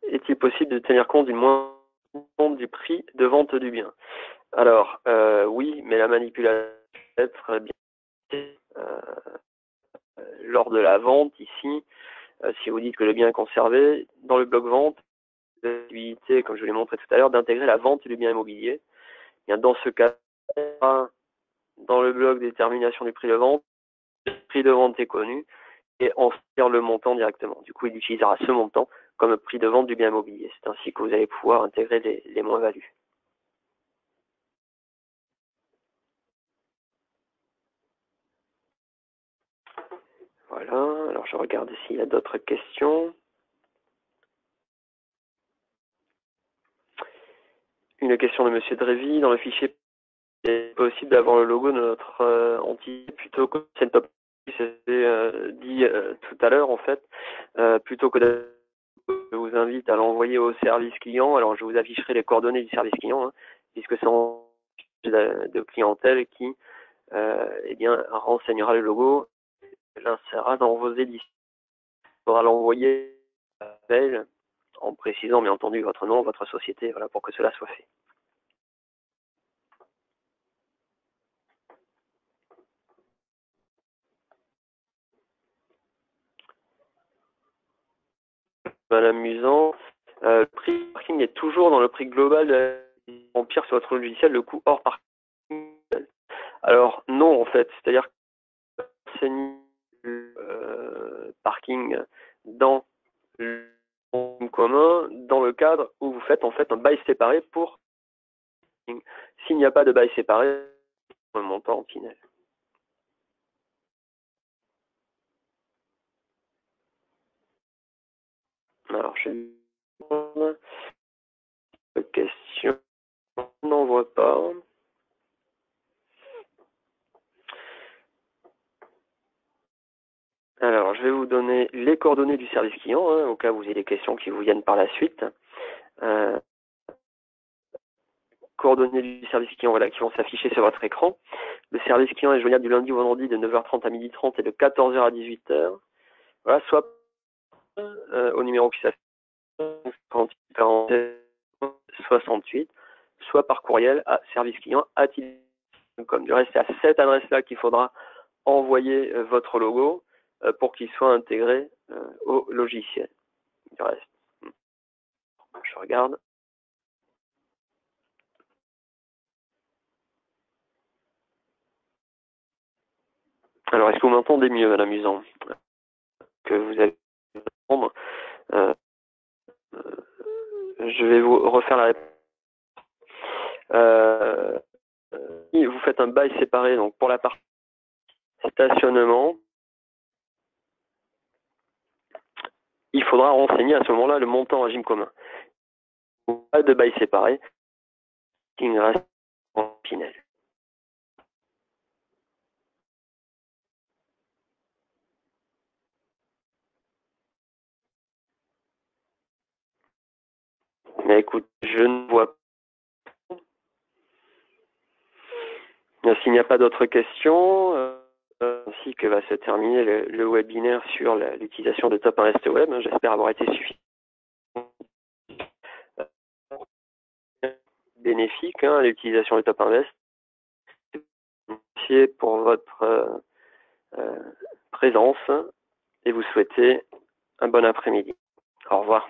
est-il possible de tenir compte d'une moindre du prix de vente du bien? Alors, oui, mais la manipulation peut être bien lors de la vente ici. Si vous dites que le bien est conservé, dans le bloc vente, la possibilité, comme je vous l'ai montré tout à l'heure, d'intégrer la vente du bien immobilier. Bien, dans ce cas, dans le bloc détermination du prix de vente, le prix de vente est connu et en faire le montant directement. Du coup, il utilisera ce montant comme prix de vente du bien immobilier. C'est ainsi que vous allez pouvoir intégrer les moins-values. Voilà, alors je regarde s'il y a d'autres questions. Une question de Monsieur Drévy. Dans le fichier, est possible d'avoir le logo de notre entité plutôt que Top. C'était dit tout à l'heure en fait, plutôt que je vous invite à l'envoyer au service client. Alors je vous afficherai les coordonnées du service client, hein, puisque c'est en de clientèle qui eh bien, renseignera le logo, l'insérera dans vos éditions. Il faudra l'envoyer à mail en précisant bien entendu votre nom, votre société, voilà, pour que cela soit fait. Madame Musan, le prix de parking est toujours dans le prix global de Empire sur votre logiciel, le coût hors parking. Alors non en fait, c'est-à-dire que parking dans le commun dans le cadre où vous faites en fait un bail séparé pour s'il n'y a pas de bail séparé, le montant final. Alors je question, on n'en voit pas. Alors, je vais vous donner les coordonnées du service client, hein, au cas où vous ayez des questions qui vous viennent par la suite. Coordonnées du service client, voilà, qui vont s'afficher sur votre écran. Le service client est joignable du lundi au vendredi de 9h30 à 12h30 et de 14h à 18h. Voilà, soit au numéro qui s'affiche 68, soit par courriel à service client @. Du reste, c'est à cette adresse-là qu'il faudra envoyer votre logo pour qu'il soit intégré au logiciel. Du reste, je regarde. Alors, est-ce que vous m'entendez mieux, Madame Musan, que vous allez répondre je vais vous refaire la réponse. Vous faites un bail séparé, donc pour la partie stationnement, il faudra renseigner à ce moment-là le montant régime commun. Pas de bail séparé, qui reste en Pinel. Mais écoute, je ne vois pas. S'il n'y a pas d'autres questions, ainsi que va se terminer le webinaire sur l'utilisation de Top Invest Web. J'espère avoir été suffisamment bénéfique l'utilisation de Top Invest. Merci pour votre présence et vous souhaiter un bon après-midi. Au revoir.